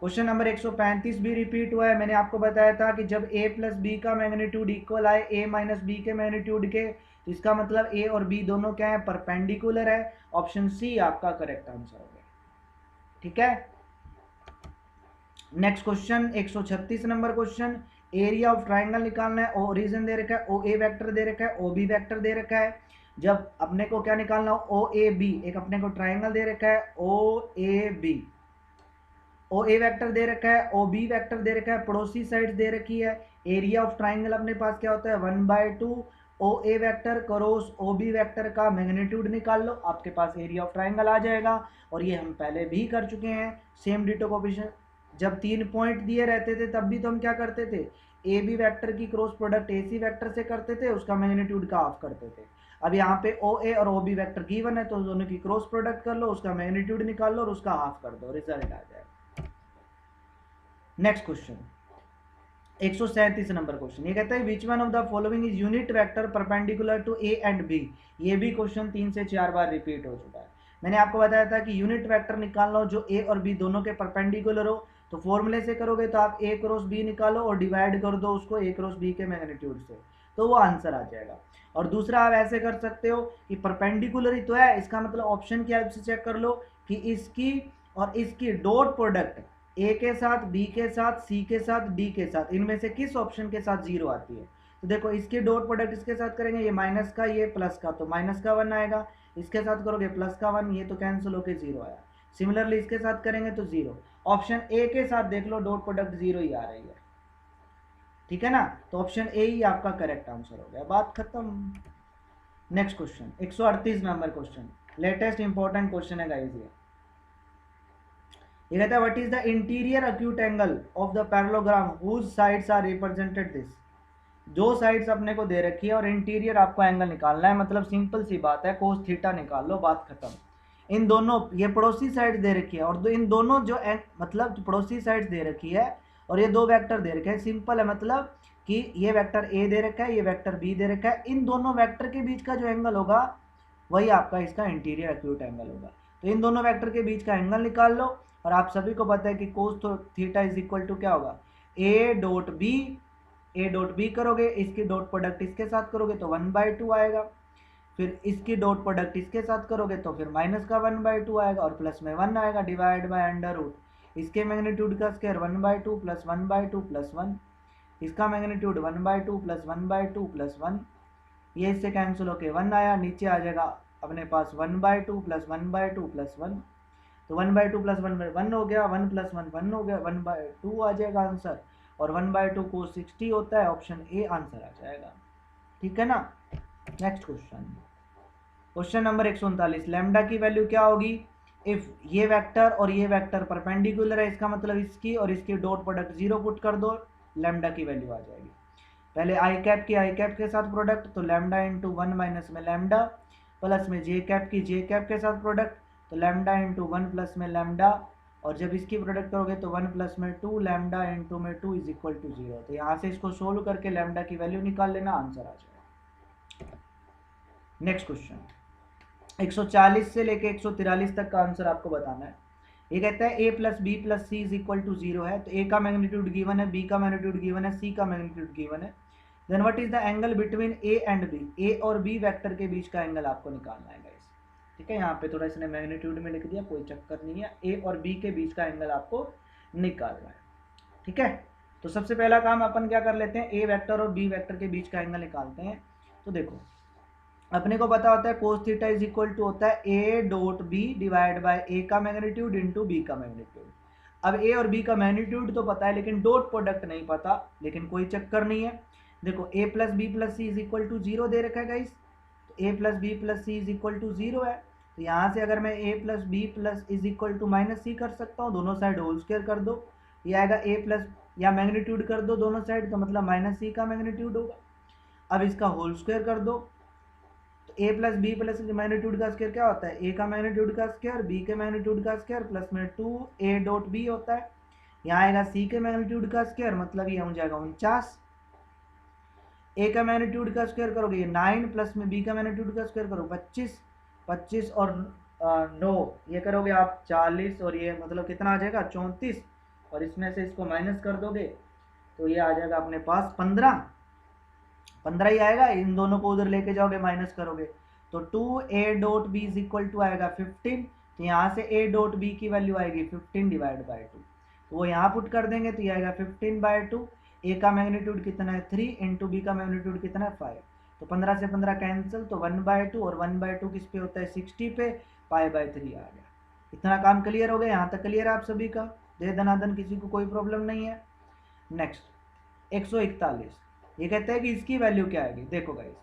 क्वेश्चन नंबर 135 भी रिपीट हुआ है। मैंने आपको बताया था कि जब a प्लस बी का मैग्नीट्यूड इक्वल आए a माइनस बी के मैग्नीट्यूड के, तो इसका मतलब a और b दोनों क्या है, परपेंडिकुलर है। ऑप्शन सी आपका करेक्ट आंसर हो गया। ठीक है, next question 136 number question, area of triangle निकालना है। ओरिजिन दे रखा है, ओ ए वैक्टर दे रखा है, ओ बी वैक्टर दे रखा है। जब अपने को क्या निकालना हो, ओ ए बी, एक अपने को ट्राइंगल दे रखा है ओ A B, O A vector दे रखा है, ओ बी वैक्टर दे रखा है, पड़ोसी साइड दे रखी है। एरिया ऑफ ट्राइंगल अपने पास क्या होता है, 1/2 O A vector cross O B vector का मैग्नीट्यूड निकाल लो, आपके पास एरिया ऑफ ट्राइंगल आ जाएगा। और ये हम पहले भी कर चुके हैं, सेम डिटो कोएफिशिएंट। जब 3 पॉइंट दिए रहते थे तब भी तो हम क्या करते थे, ए बी वैक्टर की cross product A C vector से करते थे, उसका मैग्नीट्यूड का हाफ करते थे। अब यहाँ पे ओ ए और ओ बी वैक्टर गिवन है, तो दोनों की क्रॉस प्रोडक्ट कर लो, उसका मैग्नीट्यूड निकाल लो और उसका हाफ कर दो, रिजल्ट आ जाएगा। नेक्स्ट क्वेश्चन 137 नंबर क्वेश्चन, ये कहता है which one of the following is unit vector perpendicular to A and B. ये भी क्वेश्चन 3 से 4 बार रिपीट हो चुका है। मैंने आपको बताया था कि यूनिट वेक्टर निकालना हो जो ए और बी दोनों के परपेंडिकुलर हो, तो फॉर्मूले से करोगे तो आप ए क्रॉस बी निकालो और डिवाइड कर दो उसको ए क्रॉस बी के मैग्नीट्यूड से, तो वो आंसर आ जाएगा। और दूसरा आप ऐसे कर सकते हो कि परपेंडिकुलर ही तो है, इसका मतलब ऑप्शन की हेल्प से चेक कर लो कि इसकी और इसकी डॉट प्रोडक्ट ए के साथ, बी के साथ, सी के साथ, डी के साथ, इनमें से किस ऑप्शन के साथ जीरो आती है। तो देखो इसके डॉट प्रोडक्ट इसके साथ करेंगे, ये माइनस का ये प्लस का, तो माइनस का 1 आएगा। इसके साथ करोगे प्लस का 1, ये तो कैंसिल होके 0 आया। सिमिलरली इसके साथ करेंगे तो 0। ऑप्शन ए के साथ देख लो डॉट प्रोडक्ट 0 ही आ रही है, ठीक है ना, तो ऑप्शन ए ही आपका करेक्ट आंसर हो गया, बात खत्म। Next question 138 number question, latest important question है गाइस। ये कहता है what is the interior acute angle of the parallelogram whose sides are represented this. जो साइड्स अपने को दे रखी है और इंटीरियर आपको एंगल निकालना है, मतलब सिंपल सी बात है, कोस थीटा निकाल लो, बात खत्म। इन दोनों, ये पड़ोसी साइड दे रखी है और इन दोनों जो मतलब पड़ोसी साइड दे रखी है और ये दो वेक्टर दे रखे हैं, सिंपल है, मतलब कि ये वेक्टर ए दे रखा है, ये वेक्टर बी दे रखा है, इन दोनों वेक्टर के बीच का जो एंगल होगा वही आपका इसका इंटीरियर एक्यूट एंगल होगा। तो इन दोनों वेक्टर के बीच का एंगल निकाल लो, और आप सभी को पता है कि cos theta is equal to क्या होगा, A dot B. A dot B करोगे, इसकी डॉट प्रोडक्ट इसके साथ करोगे तो 1/2 आएगा, फिर इसकी डॉट प्रोडक्ट इसके साथ करोगे तो फिर माइनस का 1/2 आएगा और प्लस में 1 आएगा, डिवाइड बाय अंडर रूट। इसके मैग्नीट्यूड का स्क्वायर 1/2 प्लस 1/2 प्लस 1, इसका मैग्नीट्यूड 1/2 प्लस 1/2 प्लस 1, ये इससे कैंसिल होके 1 आया, नीचे आ जाएगा अपने पास 1/2 प्लस 1/2 प्लस 1, तो 1/2 प्लस 1 हो गया, 1 प्लस 1 हो गया, 1/2 आ जाएगा आंसर, और 1/2 को 60 होता है, ऑप्शन ए आंसर आ जाएगा, ठीक है ना। Next question, question number 139, lambda की वैल्यू क्या होगी इफ ये वेक्टर और ये वेक्टर परपेंडिकुलर है, इसका मतलब इसकी और इसकी डॉट प्रोडक्ट 0 पुट कर दो, लैम्डा की वैल्यू आ जाएगी। पहले आई कैप की आई कैप के साथ प्रोडक्ट, तो लैम्डा इंटू 1 माइनस में लैम्डा, प्लस में जे कैप की जे कैप के साथ प्रोडक्ट, तो लैम्डा इंटू 1 प्लस में लैम्डा, और जब इसकी प्रोडक्ट करोगे तो 1 प्लस में 2 lambda into um 2 is equal to 0। तो यहाँ से इसको सोल्व करके लैम्डा की वैल्यू निकाल लेना, आंसर आ जाएगा। नेक्स्ट क्वेश्चन 140 से लेके 143 तक का आंसर आपको बताना है। ये कहता है A plus B plus C is equal to 0 है, तो ए का मैग्नीट्यूड गिवन है, बी का मैग्नीट्यूड गिवन है, सी का मैग्नीट्यूड गिवन है। Then what is the angle between A and B, A और बी वेक्टर के बीच का एंगल आपको निकालना है गाइस, ठीक है। यहाँ पे थोड़ा इसने मैग्नीट्यूड में लिख दिया, कोई चक्कर नहीं है, ए और बी के बीच का एंगल आपको निकालना है, ठीक है। तो सबसे पहला काम अपन क्या कर लेते हैं, ए वेक्टर और बी वेक्टर के बीच का एंगल निकालते हैं। तो देखो अपने को पता होता है cos theta is equal to होता है A dot B divide by A का मैग्नीट्यूड इंटू बी का मैग्नीट्यूड। अब ए और बी का मैग्नीट्यूड तो पता है लेकिन डॉट प्रोडक्ट नहीं पता, लेकिन कोई चक्कर नहीं है। देखो A plus B plus C is equal to 0 दे रखा है गाइस, तो A plus B plus C is equal to 0 है, तो यहाँ से अगर मैं A plus B plus is equal to minus C कर सकता हूँ, दोनों साइड होल स्क्वायर कर दो, ये आएगा ए प्लस, या मैग्नीट्यूड कर दो दोनों साइड, तो मतलब माइनस सी का मैग्नीट्यूड होगा। अब इसका होल स्क्वायर कर दो, तो A plus B plus magnitude का स्क्वायर क्या होता है, ए का मैग्नीट्यूड का स्क्वायर, बी के मैग्नीट्यूड का स्क्वायर, प्लस में 2 ए डॉट बी होता है। यहाँ आएगा सी के मैग्नीट्यूड का स्क्वायर, मतलब ये हो जाएगा 49। ए का मैग्नीट्यूड का स्क्वायर करोगे ये 9, प्लस में बी का मैग्नीट्यूड का स्क्वायर करो 25, 25 और 9 ये करोगे आप 40, और ये मतलब कितना आ जाएगा 34, और इसमें से इसको माइनस कर दोगे तो ये आ जाएगा अपने पास 15, 15 ही आएगा। इन दोनों को उधर लेके जाओगे माइनस करोगे तो 2a dot b is equal to आएगा 15, तो यहाँ से a डॉट बी की वैल्यू आएगी 15 डिवाइड बाई 2, तो वो यहाँ पुट कर देंगे तो ये आएगा 15/2। ए का मैग्नीट्यूड कितना है 3, इंटू बी का मैग्नीट्यूड कितना है 5, तो 15 से 15 कैंसिल, तो 1/2, और 1/2 किस पे होता है 60 पे, π/3 आ गया। इतना काम क्लियर हो गया, यहाँ तक क्लियर है आप सभी का, दे दनादन, किसी को कोई प्रॉब्लम नहीं है। नेक्स्ट 141, ये कहते हैं कि इसकी वैल्यू क्या आएगी। देखो guys,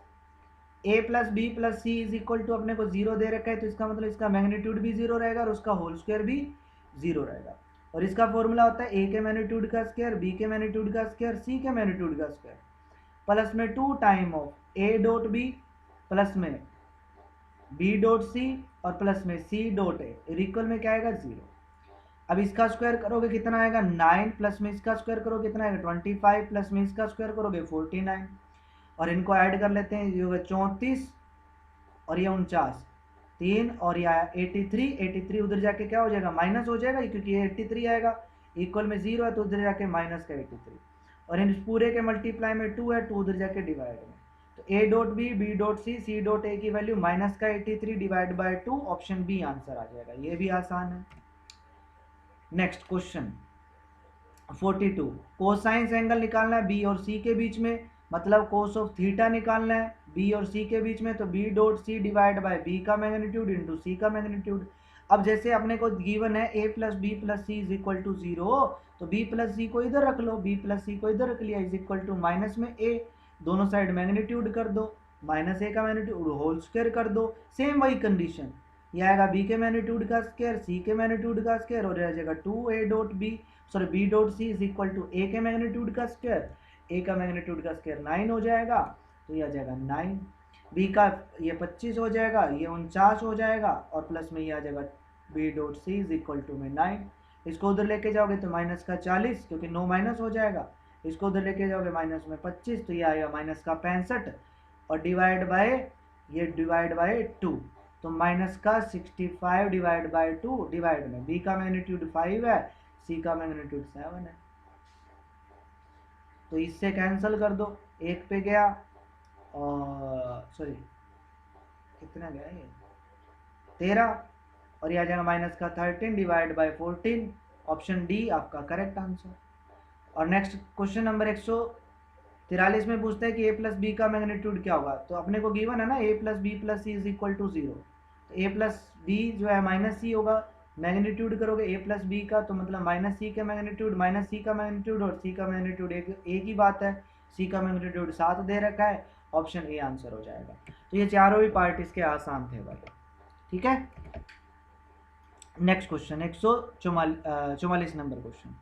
a plus B plus C is equal to अपने को 0 दे रखा है, तो इसका मतलब इसका मैग्नीट्यूड भी 0 रहेगा और उसका होल स्क्वायर भी 0 रहेगा। और इसका फॉर्मूला होता है a के मैग्नीट्यूड का स्क्वायर, b के मैग्नीट्यूड का स्क्वायर, c के मैग्नीट्यूड का स्क्वायर, प्लस में 2 time of a dot b, plus में b डॉट c, और प्लस में c डॉट a, इक्वल में क्या आएगा 0। अब इसका स्क्वायर करोगे कितना आएगा 9, प्लस में इसका स्क्वायर करोगे कितना आएगा 25, प्लस में इसका स्क्वायर करोगे 49, और इनको ऐड कर लेते हैं, ये होगा 34 और ये 49, 3 और ये आया 83, 83 उधर जाके क्या हो जाएगा माइनस हो जाएगा, क्योंकि ये 83 आएगा, इक्वल में 0 है तो उधर जाके माइनस का 83, और इन पूरे के मल्टीप्लाई में 2 है, 2 उधर जाके डिवाइड में, तो a dot B, B dot C, C dot A की वैल्यू माइनस का 83 divide by 2, option B answer आ जाएगा। ये भी आसान है। नेक्स्ट क्वेश्चन 42, कोसाइंस एंगल निकालना है बी और सी के बीच में, मतलब कोस ऑफ थीटा निकालना है बी और सी के बीच में, तो b dot c divide by b का मैग्नीट्यूड इंटू सी का मैग्नीट्यूड। अब जैसे अपने को गिवन है a plus B plus C is equal to 0, तो b प्लस सी को इधर रख लो, b प्लस सी को इधर रख लिया, इज इक्वल टू माइनस में a, दोनों साइड मैग्नीट्यूड कर दो, माइनस a का मैग्नीट्यूड होल स्क्वायर कर दो, सेम वही कंडीशन, ये आएगा b के मैग्नीट्यूड का स्क्वायर, c के मैग्नीट्यूड का स्क्वायर, और रह जाएगा 2a dot b, sorry b dot c is equal to a के मैग्नीट्यूड का स्क्वायर, a का मैग्नीट्यूड का स्क्वायर 9 हो जाएगा, तो ये आ जाएगा 9, b का ये 25 हो जाएगा, ये 49 हो जाएगा, और प्लस में ये आ जाएगा b dot c is equal to um 9, इसको उधर लेके जाओगे तो माइनस का 40, क्योंकि 9 माइनस हो जाएगा, इसको उधर लेके जाओगे माइनस में 25, तो ये आएगा माइनस का 65, और डिवाइड बाय ये डिवाइड बाय 2, तो माइनस का 65 डिवाइड बाय 2, डिवाइड में b का मैग्नीट्यूड 5 है, c का मैग्नीट्यूड 7 है, तो इससे कैंसिल कर दो, एक पे गया, और सॉरी कितना गया ये 13, और ये आ जाएगा माइनस का 13 डिवाइड बाय 14, ऑप्शन डी आपका करेक्ट आंसर। और नेक्स्ट क्वेश्चन नंबर 143 में पूछता है कि a प्लस बी का मैग्नीट्यूड क्या होगा, तो अपने को गिवन है ना a plus B plus C is equal to 0, तो a प्लस बी जो है माइनस सी होगा, मैग्नीट्यूड करोगे a प्लस बी का, तो मतलब माइनस सी का मैग्नीट्यूड, माइनस सी का मैग्नीट्यूड और c का मैग्नीट्यूड एक ही बात है, c का मैग्नीट्यूड 7 दे रखा है, ऑप्शन ए आंसर हो जाएगा। तो ये चारों ही पार्ट इसके आसान थे भाई, ठीक है। Next question 144 number question,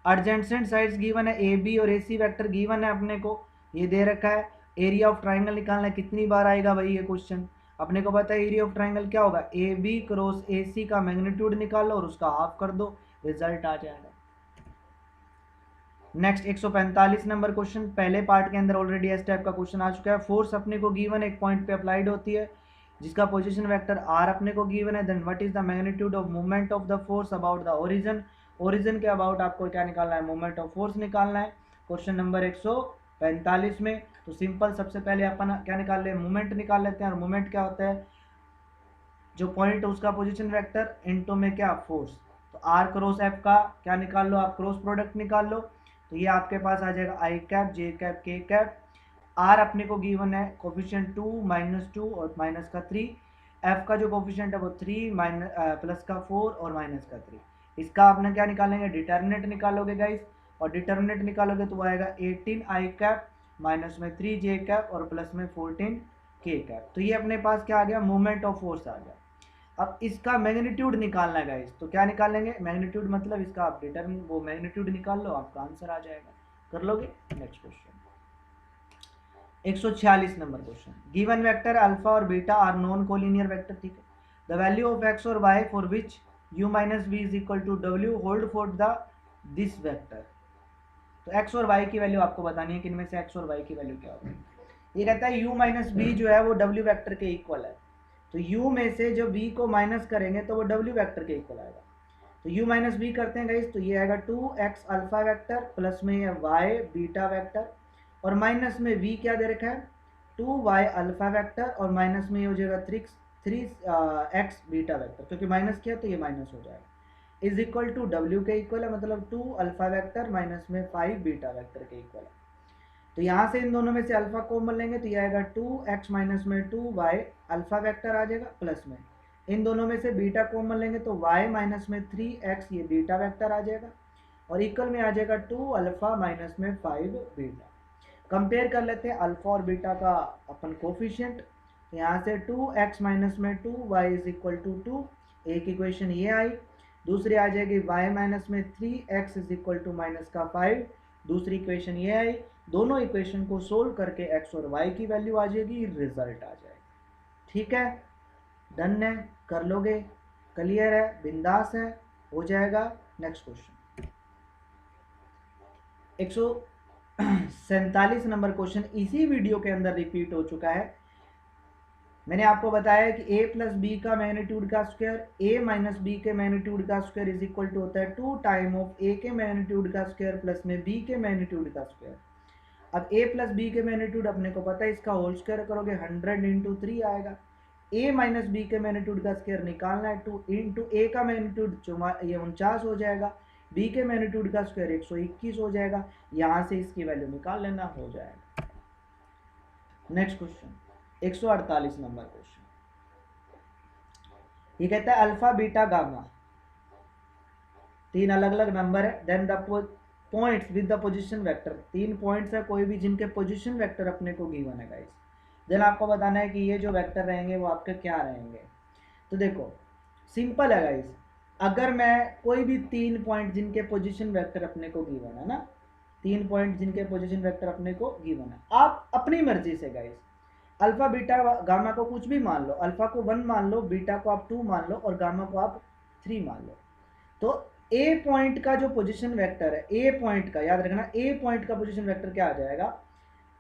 adjacent sides given है ए बी और ए सी वेक्टर गिवन है अपने को, ये दे रखा है, एरिया ऑफ ट्राइंगल निकालना है, कितनी बार आएगा भाई ये क्वेश्चन, अपने को पता है एरिया ऑफ ट्राइंगल क्या होगा, ए बी क्रॉस ए सी का मैग्नीट्यूड निकाल लो और उसका हाफ कर दो, रिजल्ट आ जाएगा। नेक्स्ट 145 नंबर क्वेश्चन, पहले पार्ट के अंदर ऑलरेडी इस टाइप का क्वेश्चन आ चुका है, फोर्स अपने को गिवन एक पॉइंट पे अप्लाइड होती है जिसका पोजीशन वेक्टर आर अपने को गिवन है, then what is the magnitude of movement of the force about the origin, origin के अबाउट आपको क्या निकालना है, मूवमेंट ऑफ फोर्स निकालना है क्वेश्चन नंबर 145 में। तो सिंपल सबसे पहले अपन क्या निकाल ले, मूवमेंट निकाल लेते हैं, और मूवमेंट क्या होता है, जो पॉइंट उसका पोजीशन वेक्टर इनटू में क्या फोर्स, तो आर क्रॉस एफ का क्या निकाल लो आप, क्रॉस प्रोडक्ट निकाल लो, तो ये आपके पास आ जाएगा आई कैप जे कैप के कैप, आर अपने को गिवन है कोफिशिएंट 2 -2 और माइनस का 3, एफ का जो कोफिशिएंट है वो 3 प्लस का 4 और माइनस का 3, इसका आपने क्या निकालेंगे, डिटर्मिनेंट निकालोगे गाइस, और डिटर्मिनेंट निकालोगे तो आएगा 18 आई कैप माइनस में 3 जे कैप और प्लस में 14 के कैप, तो ये अपने पास क्या आ गया, मूवमेंट ऑफ फोर्स आ गया। अब इसका मैग्नीट्यूड निकालना है गाइस, तो क्या निकालेंगे, मैग्नीट्यूड मतलब इसका आप डिटर्मिन वो मैग्नीट्यूड निकाल लो, आपका आंसर आ जाएगा, कर लोगे। Next question 146 number question, given vector alpha और beta are non collinear vector, ठीक है, द वैल्यू ऑफ एक्स और Y for which u minus B is equal to W hold for the this vector. तो X और Y की value आपको बतानी है कि इनमें से एक्स और वाई की वैल्यू क्या होगी। ये कहता है u माइनस बी जो है वो w वेक्टर के इक्वल है। तो u में से जब v को माइनस करेंगे तो वो w वेक्टर के इक्वल आएगा। तो u माइनस बी करते हैं गाइस, तो ये आएगा 2x अल्फा वेक्टर प्लस में ये y बीटा वेक्टर, और माइनस में v क्या दे रखा है 2y अल्फा वेक्टर, और माइनस में ये हो जाएगा 3x बीटा वेक्टर, क्योंकि माइनस किया तो ये माइनस हो जाएगा, इज इक्वल टू w के इक्वल है, मतलब 2 अल्फा वेक्टर माइनस में 5 बीटा वेक्टर के इक्वल है। तो यहाँ से इन दोनों में से अल्फा कॉमन लेंगे तो ये आएगा 2x माइनस में 2y अल्फा वेक्टर आ जाएगा, प्लस में इन दोनों में से बीटा कॉमन लेंगे तो y माइनस में 3x ये बीटा वेक्टर आ जाएगा, और इक्वल में आ जाएगा 2 अल्फा माइनस में 5 बीटा। कंपेयर कर लेते हैं अल्फा और बीटा का अपन कोफिशिएंट। तो यहाँ से 2x माइनस में 2y इज इक्वल टू 2, एक इक्वेशन ये आई। दूसरी आ जाएगी y माइनस में 3x is equal to minus का 5, दूसरी इक्वेशन ये आई। दोनों इक्वेशन को सोल्व करके x और y की वैल्यू आ जाएगी, रिजल्ट आ जाएगा। ठीक है, डन है, कर लोगे, क्लियर है, बिंदास है, हो जाएगा। नेक्स्ट क्वेश्चन 147 नंबर क्वेश्चन इसी वीडियो के अंदर रिपीट हो चुका है। मैंने आपको बताया कि a प्लस बी का मैग्नीट्यूड का स्क्वायर a माइनस बी के मैग्नीट्यूड का स्क्वायर इज इक्वल टू होता है 2 टाइम ऑफ a के मैग्नीट्यूड का स्क्वायर प्लस में b के मैग्नीट्यूड का स्क्वायर। अब a प्लस बी के मैग्नीट्यूड अपने को पता है, इसका होल स्क्वायर करोगे 100 इंटू 3 आएगा। a माइनस बी के मैग्नीट्यूड का स्क्वायर निकालना है, 2 इंटू a का मैग्नीट्यूड ये 49 हो जाएगा, b के मैग्नीट्यूड का स्क्वायर 121 हो जाएगा। यहाँ से इसकी वैल्यू निकाल लेना, हो जाएगा। नेक्स्ट क्वेश्चन 148 नंबर क्वेश्चन, ये कहता है अल्फा बीटा गामा, तीन अलग अलग नंबर है, then the points with the position vector, तीन पॉइंट्स है कोई भी जिनके पोजीशन वेक्टर अपने को गिवन है गाइस। देन आपको बताना है कि ये जो वेक्टर रहेंगे वो आपके क्या रहेंगे। तो देखो सिंपल है गाइस, अगर मैं कोई भी तीन पॉइंट जिनके पोजीशन वेक्टर अपने को गिवन है ना, तीन पॉइंट जिनके पोजीशन वेक्टर अपने को गिवन है, आप अपनी मर्जी से गाइस अल्फा बीटा गामा को कुछ भी मान लो, अल्फा को 1 मान लो, बीटा को आप 2 मान लो, और गामा को आप 3 मान लो। तो ए पॉइंट का जो पोजीशन वेक्टर है, ए पॉइंट का याद रखना, ए पॉइंट का पोजीशन वेक्टर क्या आ जाएगा,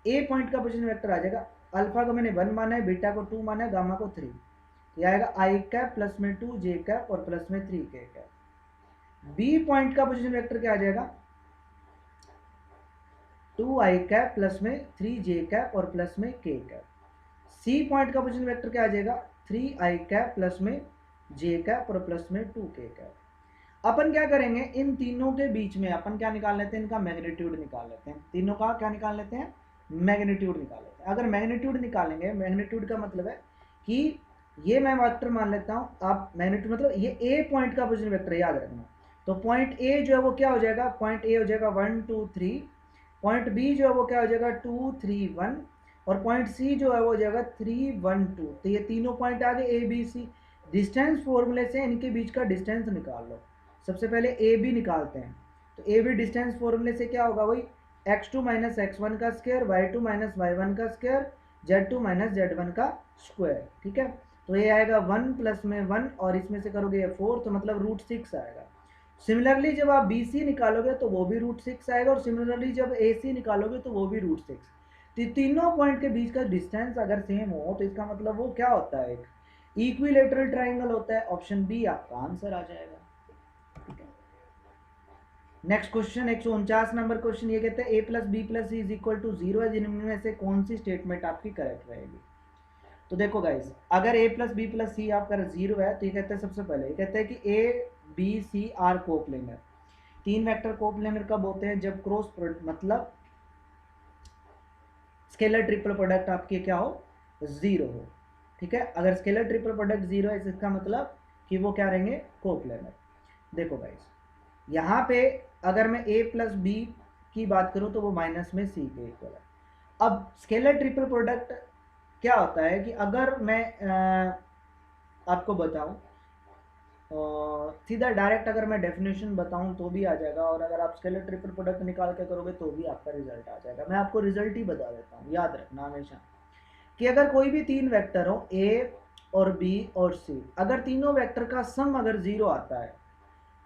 ए पॉइंट का पोजीशन वेक्टर आ जाएगा, अल्फा को मैंने 1 माना है, बीटा को 2 माना है, गामा को 3, ये आएगा आई कैप प्लस में 2 जे कैप और प्लस में 3 के कैप। बी पॉइंट का पोजीशन वेक्टर क्या आ जाएगा 2 आई कैप प्लस में 3 जे कैप और प्लस में के कैप। सी पॉइंट का पोजीशन वेक्टर क्या आ जाएगा 3 आई कैप प्लस में जे कैप और प्लस में 2 के कैप। अपन क्या करेंगे, इन तीनों के बीच में अपन क्या निकाल लेते हैं, इनका मैग्नीट्यूड निकाल लेते हैं, तीनों का क्या निकाल लेते हैं, मैग्नीट्यूड निकाल लेते हैं। अगर मैग्नीट्यूड निकालेंगे, मैग्नीट्यूड का मतलब है कि ये मैं वेक्टर मान लेता हूँ, आप मैग्नीट्यूड मतलब ये ए पॉइंट का पोजीशन वेक्टर याद रखना। तो पॉइंट ए जो है वो क्या हो जाएगा, पॉइंट ए हो जाएगा 1 2 3, पॉइंट बी जो है वो क्या हो जाएगा 2 3 1, और पॉइंट सी जो है वो हो जाएगा 3 1 2। तो ये तीनों पॉइंट आ गए ए बी सी। डिस्टेंस फॉर्मूले से इनके बीच का डिस्टेंस निकाल लो। सबसे पहले ए बी निकालते हैं, तो ए बी डिस्टेंस फॉर्मूले से क्या होगा, वही x2 माइनस x1 का स्क्वायर, y2 माइनस y1 का स्क्वायर, z2 माइनस z1 का स्क्वायर। ठीक है, तो ये आएगा 1 प्लस में 1, और इसमें से करोगे ये 4, तो मतलब √6 आएगा। सिमिलरली जब आप बी सी निकालोगे तो वो भी √6 आएगा, और सिमिलरली जब ए सी निकालोगे तो वो भी √6। तो तीनों पॉइंट के बीच का डिस्टेंस अगर सेम हो तो इसका मतलब वो क्या होता है, एक इक्विलेटरल ट्राइंगल होता है। ऑप्शन बी आपका आंसर आ जाएगा। नेक्स्ट क्वेश्चन 149 नंबर क्वेश्चन, ये कहते हैं a plus B plus C is equal to 0 है, जिनमें से कौन सी स्टेटमेंट आपकी करेक्ट रहेगी। तो देखो गाइस, अगर a प्लस बी प्लस सी आपका 0 है तो ये कहते हैं, सबसे पहले ये कहते हैं कि a b c are coplanar. तीन वेक्टर कोप्लेनर कब होते हैं, जब क्रॉस मतलब स्केलर ट्रिपल प्रोडक्ट आपके क्या हो, 0 हो। ठीक है, अगर स्केलर ट्रिपल प्रोडक्ट 0 है इसका मतलब कि वो क्या रहेंगे, कोप्लेनर। देखो गाइस, यहाँ पे अगर मैं a प्लस बी की बात करूँ तो वो माइनस में c के इक्वल है। अब स्केलर ट्रिपल प्रोडक्ट क्या होता है कि अगर मैं आपको बताऊं, सीधा डायरेक्ट अगर मैं डेफिनेशन बताऊं तो भी आ जाएगा, और अगर आप स्केलर ट्रिपल प्रोडक्ट निकाल के करोगे तो भी आपका रिजल्ट आ जाएगा। मैं आपको रिजल्ट ही बता देता हूँ, याद रखना हमेशा कि अगर कोई भी तीन वेक्टर हो a और b और c, अगर तीनों वेक्टर का सम अगर 0 आता है,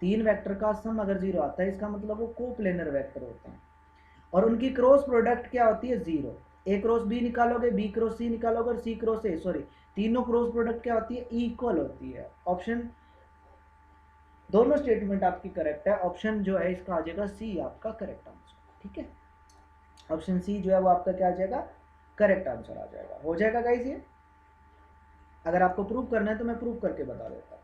तीन वेक्टर का सम अगर जीरो आता है इसका मतलब वो कोप्लेनर वेक्टर होते हैं, और उनकी क्रॉस प्रोडक्ट क्या होती है, जीरो। ए क्रॉस बी निकालोगे, बी क्रॉस सी निकालोगे, और सी क्रॉस ए, सॉरी, तीनों क्रॉस प्रोडक्ट क्या होती है, इक्वल होती है। ऑप्शन, दोनों स्टेटमेंट आपकी करेक्ट है। ऑप्शन जो है इसका आ जाएगा सी आपका करेक्ट आंसर। ठीक है, ऑप्शन सी जो है वो आपका क्या आ जाएगा, करेक्ट आंसर आ जाएगा। हो जाएगा गाइस ये। अगर आपको प्रूव करना है तो मैं प्रूव करके बता देता हूँ,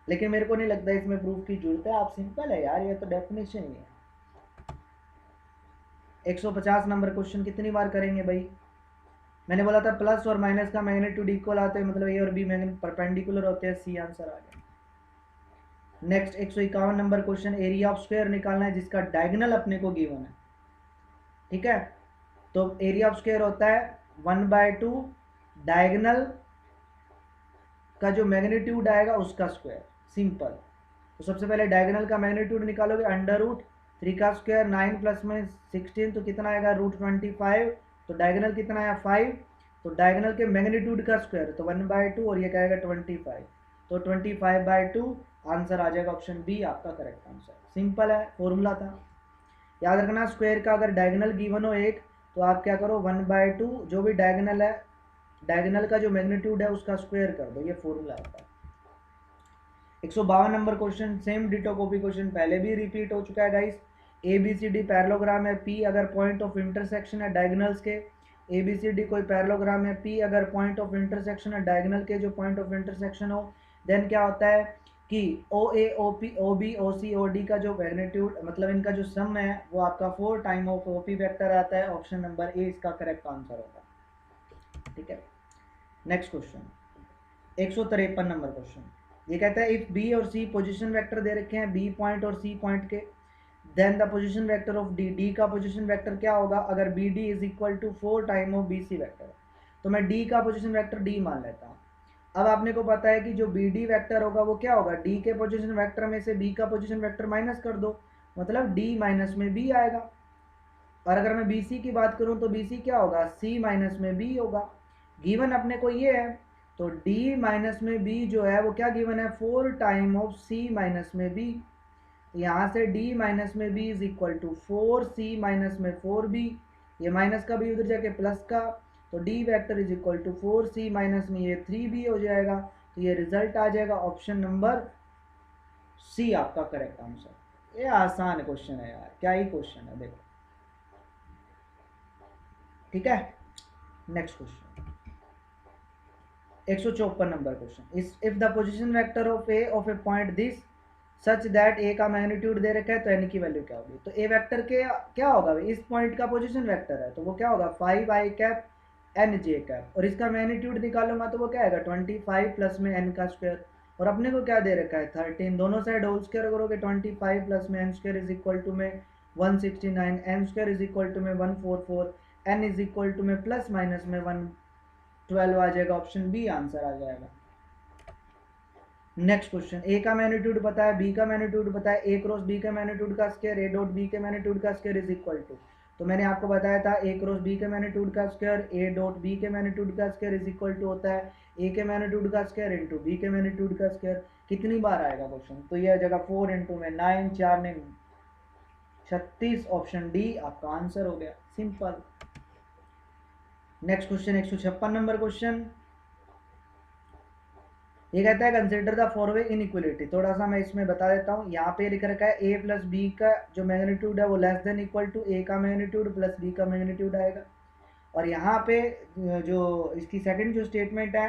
लेकिन मेरे को नहीं लगता इसमें प्रूफ की जरूरत है। आप सिंपल है यार, ये तो डेफिनेशन ही है। 150 नंबर क्वेश्चन कितनी बार करेंगे भाई। मैंने बोला था प्लस और माइनस का मैग्नीट्यूड इक्वल आते हैं, मतलब ए और बी परपेंडिकुलर होते हैं। सी आंसर आ गया। Next 151 number question, area of square निकालना है जिसका डायगोनल अपने को गिवन है। ठीक है, तो एरिया ऑफ स्क्वायर होता है 1/2 डायगोनल का जो मैग्नीट्यूड आएगा उसका स्क्वायर, सिंपल। तो सबसे पहले डायगोनल का मैग्नीट्यूड निकालोगे, √3 का स्क्वायर, 9 प्लस में 16 तो कितना आएगा, √25। तो डायगोनल कितना आया, 5। तो डायगोनल के मैग्नीट्यूड का स्क्वायर तो 1/2, और ये क्या आएगा 25। तो 25/2 आंसर आ जाएगा ऑप्शन बी आपका करेक्ट आंसर। सिंपल है, फॉर्मूला था। याद रखना, स्क्वायर का अगर डायगोनल गिवन हो एक, तो आप क्या करो, 1/2 जो भी डायगोनल है, डायगोनल का जो मैग्नीट्यूड है उसका स्क्वायर कर दो, ये फॉर्मूला होता है। 152 number question, same ditto copy question पहले भी रिपीट हो चुका है guys. A B C D parallelogram है, पी अगर पॉइंट ऑफ इंटरसेक्शन है डायगोनल्स के, ए बी सी डी कोई पैरेललोग्राम है, पी अगर पॉइंट ऑफ इंटरसेक्शन है डायगोनल के जो पॉइंट ऑफ इंटरसेक्शन हो, देन क्या होता है कि O A O P O B O C O D का जो मैग्नीट्यूड, मतलब इनका जो सम है वो आपका 4 time of O P vector आता है। ऑप्शन नंबर ए इसका करेक्ट आंसर होगा। ठीक है, नेक्स्ट क्वेश्चन 153 नंबर क्वेश्चन, ये कहता है इफ बी और सी पोजीशन वेक्टर दे रखे हैं, बी पॉइंट और सी पॉइंट के, then the position vector of D, D का पोजीशन वेक्टर क्या होगा अगर B D is equal to 4 time of B C vector. तो मैं डी का पोजीशन वेक्टर डी मान लेता हूँ। अब आपने को पता है कि जो बी डी वैक्टर होगा वो क्या होगा, डी के पोजीशन वेक्टर में से बी का पोजीशन वेक्टर माइनस कर दो, मतलब डी माइनस में बी आएगा। और अगर मैं बी सी की बात करूँ तो बी सी क्या होगा, सी माइनस में बी होगा। गिवन अपने को ये है, तो d माइनस में b जो है वो क्या गिवन है, 4 time of c minus um b। यहाँ से d minus um b is equal to 4c minus um 4b, ये माइनस का भी उधर जाके प्लस का, तो d vector is equal to 4c minus um ये 3b हो जाएगा। तो ये रिजल्ट आ जाएगा ऑप्शन नंबर सी आपका करेक्ट आंसर। ये आसान क्वेश्चन है यार, क्या ही क्वेश्चन है देखो। ठीक है, next question 154 number question, if the position vector of A of a point this such that A का मैग्नीट्यूड दे रखा है तो एन की वैल्यू क्या होगी। तो ए वेक्टर के क्या होगा, इस पॉइंट का पोजीशन वेक्टर है तो वो क्या होगा 5i कैप एन जे कैप, और इसका मैग्नीट्यूड निकालूंगा तो वो क्या आएगा 25 प्लस में एन का स्क्वायर, और अपने को क्या दे रखा है 13, दोनों साइड होल स्क्वायर करोगे 25 plus um N square is equal to um 169, N square is equal to um 144, N is equal to um plus minus um 112 आ जाएगा। ऑप्शन बी आंसर आ जाएगा। नेक्स्ट क्वेश्चन, ए का मैग्नीट्यूड पता है, B का magnitude पता है, ए क्रॉस बी का मैग्नीट्यूड का स्क्वायर, ए डॉट बी के मैग्नीट्यूड का स्क्वायर इज इक्वल टू, तो मैंने आपको बताया था ए क्रॉस बी के मैग्नीट्यूड का स्क्वायर ए डॉट बी के मैग्नीट्यूड का स्क्वायर इज इक्वल टू होता है ए के मैग्नीट्यूड का स्क्वायर इंटू बी के मैग्नीट्यूड का स्क्वायर। कितनी बार आएगा क्वेश्चन, तो यह जगह 4 इंटू में 9, 4 ने 36, ऑप्शन डी आपका आंसर हो गया, simple. Next question 156 number question, ये कहता है कंसिडर द फॉलोइंग इनइक्वालिटी। थोड़ा सा मैं इसमें बता देता हूँ, यहाँ पे लिख रखा है ए प्लस बी का जो मैग्नीट्यूड है वो लेस देन इक्वल टू ए का मैग्नीट्यूड प्लस बी का मैग्नीट्यूड आएगा। और यहाँ पे जो इसकी सेकंड जो स्टेटमेंट है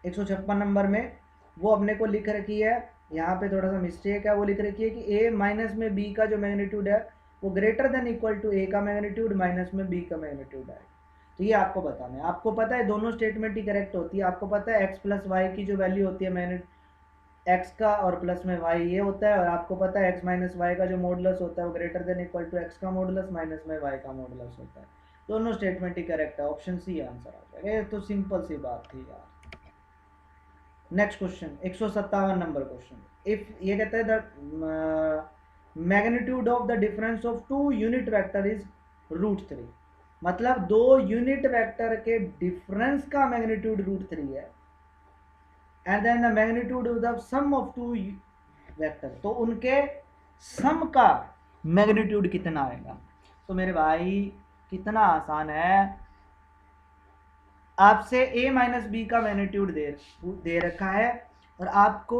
156 नंबर में वो अपने को लिख रखी है, यहाँ पे थोड़ा सा मिस्टेक है, वो लिख रखी है कि ए माइनस में बी का जो मैग्नीट्यूड है वो ग्रेटर देन इक्वल टू ए का मैग्नीट्यूड माइनस में बी का मैग्नीट्यूड है। तो ये आपको बताना है। आपको पता है दोनों स्टेटमेंट ही करेक्ट होती है। आपको पता है एक्स प्लस वाई की जो वैल्यू होती है मैग्नीट्यूड एक्स का और प्लस में वाई ये होता है, और आपको पता है एक्स माइनस वाई का जो मॉडुलस होता है वो greater than equal to X का मॉडुलस माइनस में वाई का मॉडुलस होता है। दोनों स्टेटमेंट ही करेक्ट है, ऑप्शन सी आंसर आ जाएगा। ये तो सिंपल सी बात थी यार। Next question 157 number question, if ये कहता है the magnitude of the difference of 2 unit vector is √3, मतलब 2 यूनिट वेक्टर के डिफरेंस का मैग्नीट्यूड √3 है। And then the magnitude of the sum of two vector, तो उनके सम का मैग्नीट्यूड कितना आएगा। तो मेरे भाई कितना आसान है, आपसे a माइनस बी का मैग्नीट्यूड दे रखा है और आपको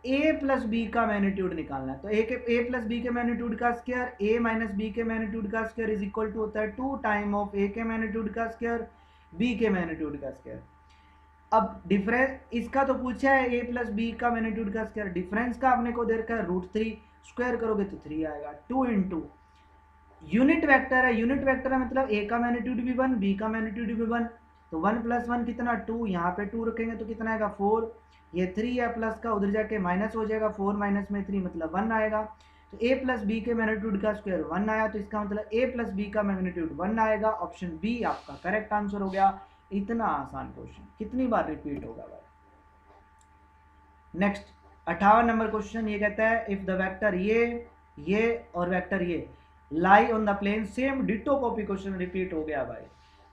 a प्लस बी का मैग्नीट्यूड निकालना है। तो a प्लस बी के मैग्नीट्यूड का स्क्वायर a माइनस बी के मैग्नीट्यूड का स्क्वायर इज इक्वल टू होता है 2 टाइम ऑफ a के मैग्नीट्यूड का स्क्वायर b के मैग्नीट्यूड का स्क्वायर। अब डिफरेंस इसका तो पूछा है a प्लस बी का मैग्नीट्यूड का स्क्वायर, डिफरेंस का आपने को दे रखा है √3, स्क्वायर करोगे तो 3 आएगा। 2 इंटू यूनिट वेक्टर है, यूनिट वेक्टर है मतलब a का मैग्नीट्यूड भी 1 b का मैग्नीट्यूड भी 1, तो 1 प्लस 1 कितना 2, यहाँ पे 2 रखेंगे तो कितना आएगा 4, ये 3 है प्लस का उधर जाके माइनस हो जाएगा, 4 माइनस में 3 मतलब 1 आएगा। तो a प्लस बी के मैग्नीट्यूड का स्क्वायर 1 आया, तो इसका मतलब a प्लस बी का मैग्नीट्यूड 1 आएगा। ऑप्शन बी आपका करेक्ट आंसर हो गया। इतना आसान क्वेश्चन कितनी बार रिपीट होगा भाई। नेक्स्ट 58 नंबर क्वेश्चन, ये कहता है इफ द वेक्टर ये और वेक्टर ये lie on the plane same ditto copy, question repeat हो गया भाई।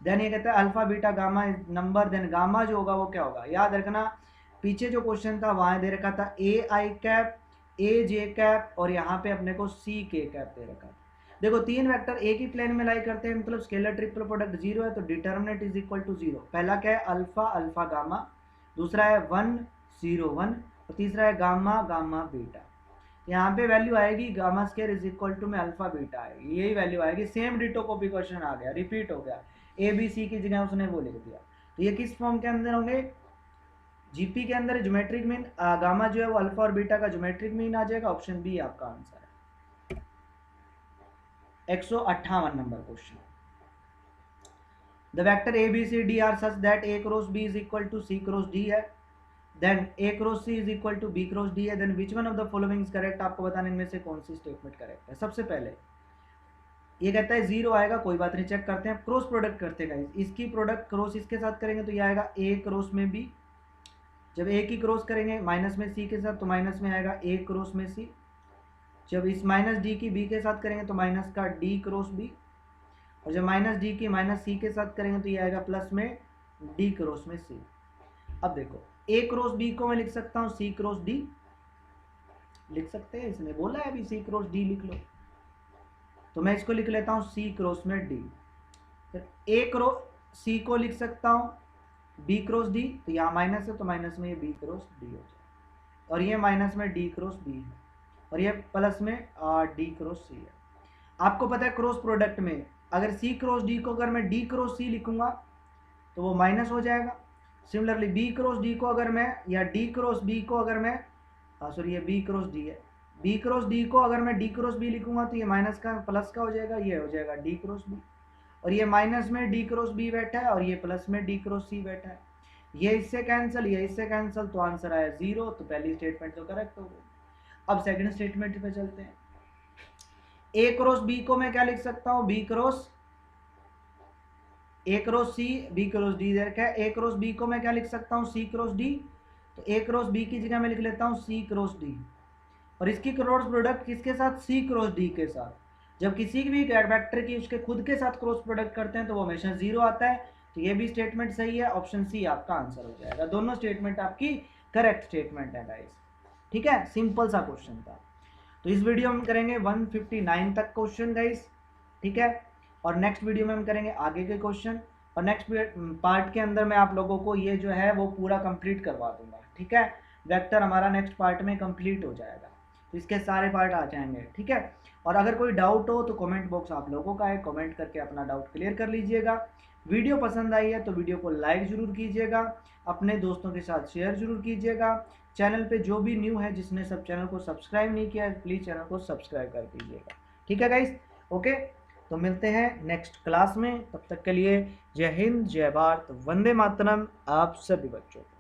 देन ये कहता है alpha beta gamma is number, then gamma जो होगा वो क्या होगा, याद रखना पीछे जो क्वेश्चन था वहां दे रखा था ए आई कैप ए जे कैप और यहाँ पे अपने को सी के कैप दे रखा था। देखो तीन वेक्टर एक ही प्लेन में लाई करते हैं मतलब स्केलर ट्रिपल प्रोडक्ट 0 है, तो डिटर्मिनेंट इज इक्वल टू 0। पहला क्या है अल्फा अल्फा गामा, दूसरा है 1 0 1 और तीसरा है गामा गामा बीटा। यहाँ पे वैल्यू आएगी gamma square is equal to um alpha beta आएगी, यही वैल्यू आएगी। सेम डिटो कॉपी क्वेश्चन आ गया, रिपीट हो गया, ए बी सी की जगह उसने वो लिख दिया। तो ये किस फॉर्म के अंदर होंगे, जीपी के अंदर ज्योमेट्रिक मीन गामा जो है वो अल्फा और बीटा का ज्योमेट्रिक मीन आ जाएगा। ऑप्शन बी आपका आंसर है। 158 number question, the vector A B C D are such that A cross B is equal to C cross D है, then A cross C is equal to B cross D है, then which one of the following is correct. आपको बताने इनमें से कौन सी statement correct है। सबसे पहले ये कहता है 0 आएगा, कोई बात नहीं, चेक करते हैं। क्रॉस प्रोडक्ट करते हैं, इसकी प्रोडक्ट क्रॉस इसके साथ करेंगे तो ये आएगा ए क्रॉस में बी, जब ए की क्रॉस करेंगे माइनस में सी के साथ तो माइनस में आएगा ए क्रॉस में सी, जब इस माइनस डी की बी के साथ करेंगे तो माइनस का डी क्रॉस बी, और जब माइनस डी की माइनस सी के साथ करेंगे तो ये आएगा प्लस में डी क्रॉस में सी। अब देखो ए क्रॉस बी को मैं लिख सकता हूँ सी क्रॉस डी, लिख सकते हैं, इसने बोला है अभी सी क्रॉस डी लिख लो, तो मैं इसको लिख लेता हूँ सी क्रॉस में डी। फिर ए क्रॉस सी को लिख सकता हूँ बी क्रॉस डी, तो यहाँ माइनस है तो माइनस में ये बी क्रॉस डी हो जाए, और ये माइनस में डी क्रॉस बी है, और ये प्लस में डी क्रॉस सी है। आपको पता है क्रॉस प्रोडक्ट में अगर सी क्रॉस डी को अगर मैं डी क्रॉस सी लिखूंगा तो वो माइनस हो जाएगा। सिमिलरली बी क्रॉस डी को अगर मैं या डी क्रॉस बी को अगर मैं सॉरी ये बी क्रॉस डी है, बी क्रॉस डी को अगर मैं डी क्रॉस बी लिखूंगा तो ये माइनस का प्लस का हो जाएगा, ये हो जाएगा डी क्रॉस बी, और ये माइनस में डी क्रॉस बी बैठा है और ये प्लस में डी क्रॉस सी बैठा है, ये इससे कैंसिल ये इससे कैंसिल, तो आंसर आया 0। तो पहली स्टेटमेंट तो करेक्ट हो गई। अब सेकंड स्टेटमेंट पे चलते हैं। ए क्रॉस बी को मैं क्या लिख सकता हूँ, B cross A cross C B cross D दे रखा है, ए क्रॉस बी को मैं क्या लिख सकता हूँ सी क्रॉस डी, तो ए क्रॉस बी की जगह मैं लिख लेता हूँ सी क्रॉस डी, और इसकी क्रॉस प्रोडक्ट किसके साथ सी क्रॉस डी के साथ। जब किसी भी वेक्टर की उसके खुद के साथ क्रॉस प्रोडक्ट करते हैं तो वो हमेशा 0 आता है, तो ये भी स्टेटमेंट सही है। ऑप्शन सी आपका आंसर हो जाएगा। दोनों स्टेटमेंट आपकी करेक्ट स्टेटमेंट है गाइस, ठीक है, सिंपल सा क्वेश्चन था। तो इस वीडियो में करेंगे 159 तक क्वेश्चन गाइस, ठीक है, और नेक्स्ट वीडियो में हम करेंगे आगे के क्वेश्चन, और नेक्स्ट पार्ट के अंदर मैं आप लोगों को ये जो है वो पूरा कंप्लीट करवा दूंगा, ठीक है। वेक्टर हमारा नेक्स्ट पार्ट में कंप्लीट हो जाएगा, तो इसके सारे पार्ट आ जाएंगे, ठीक है। और अगर कोई डाउट हो तो कमेंट बॉक्स आप लोगों का है, कमेंट करके अपना डाउट क्लियर कर लीजिएगा। वीडियो पसंद आई है तो वीडियो को लाइक ज़रूर कीजिएगा, अपने दोस्तों के साथ शेयर ज़रूर कीजिएगा। चैनल पे जो भी न्यू है जिसने सब चैनल को सब्सक्राइब नहीं किया है प्लीज़ चैनल को सब्सक्राइब कर दीजिएगा, ठीक है गाइस। ओके, तो मिलते हैं नेक्स्ट क्लास में, तब तक के लिए जय हिंद, जय भारत, वंदे मातरम आप सभी बच्चों को।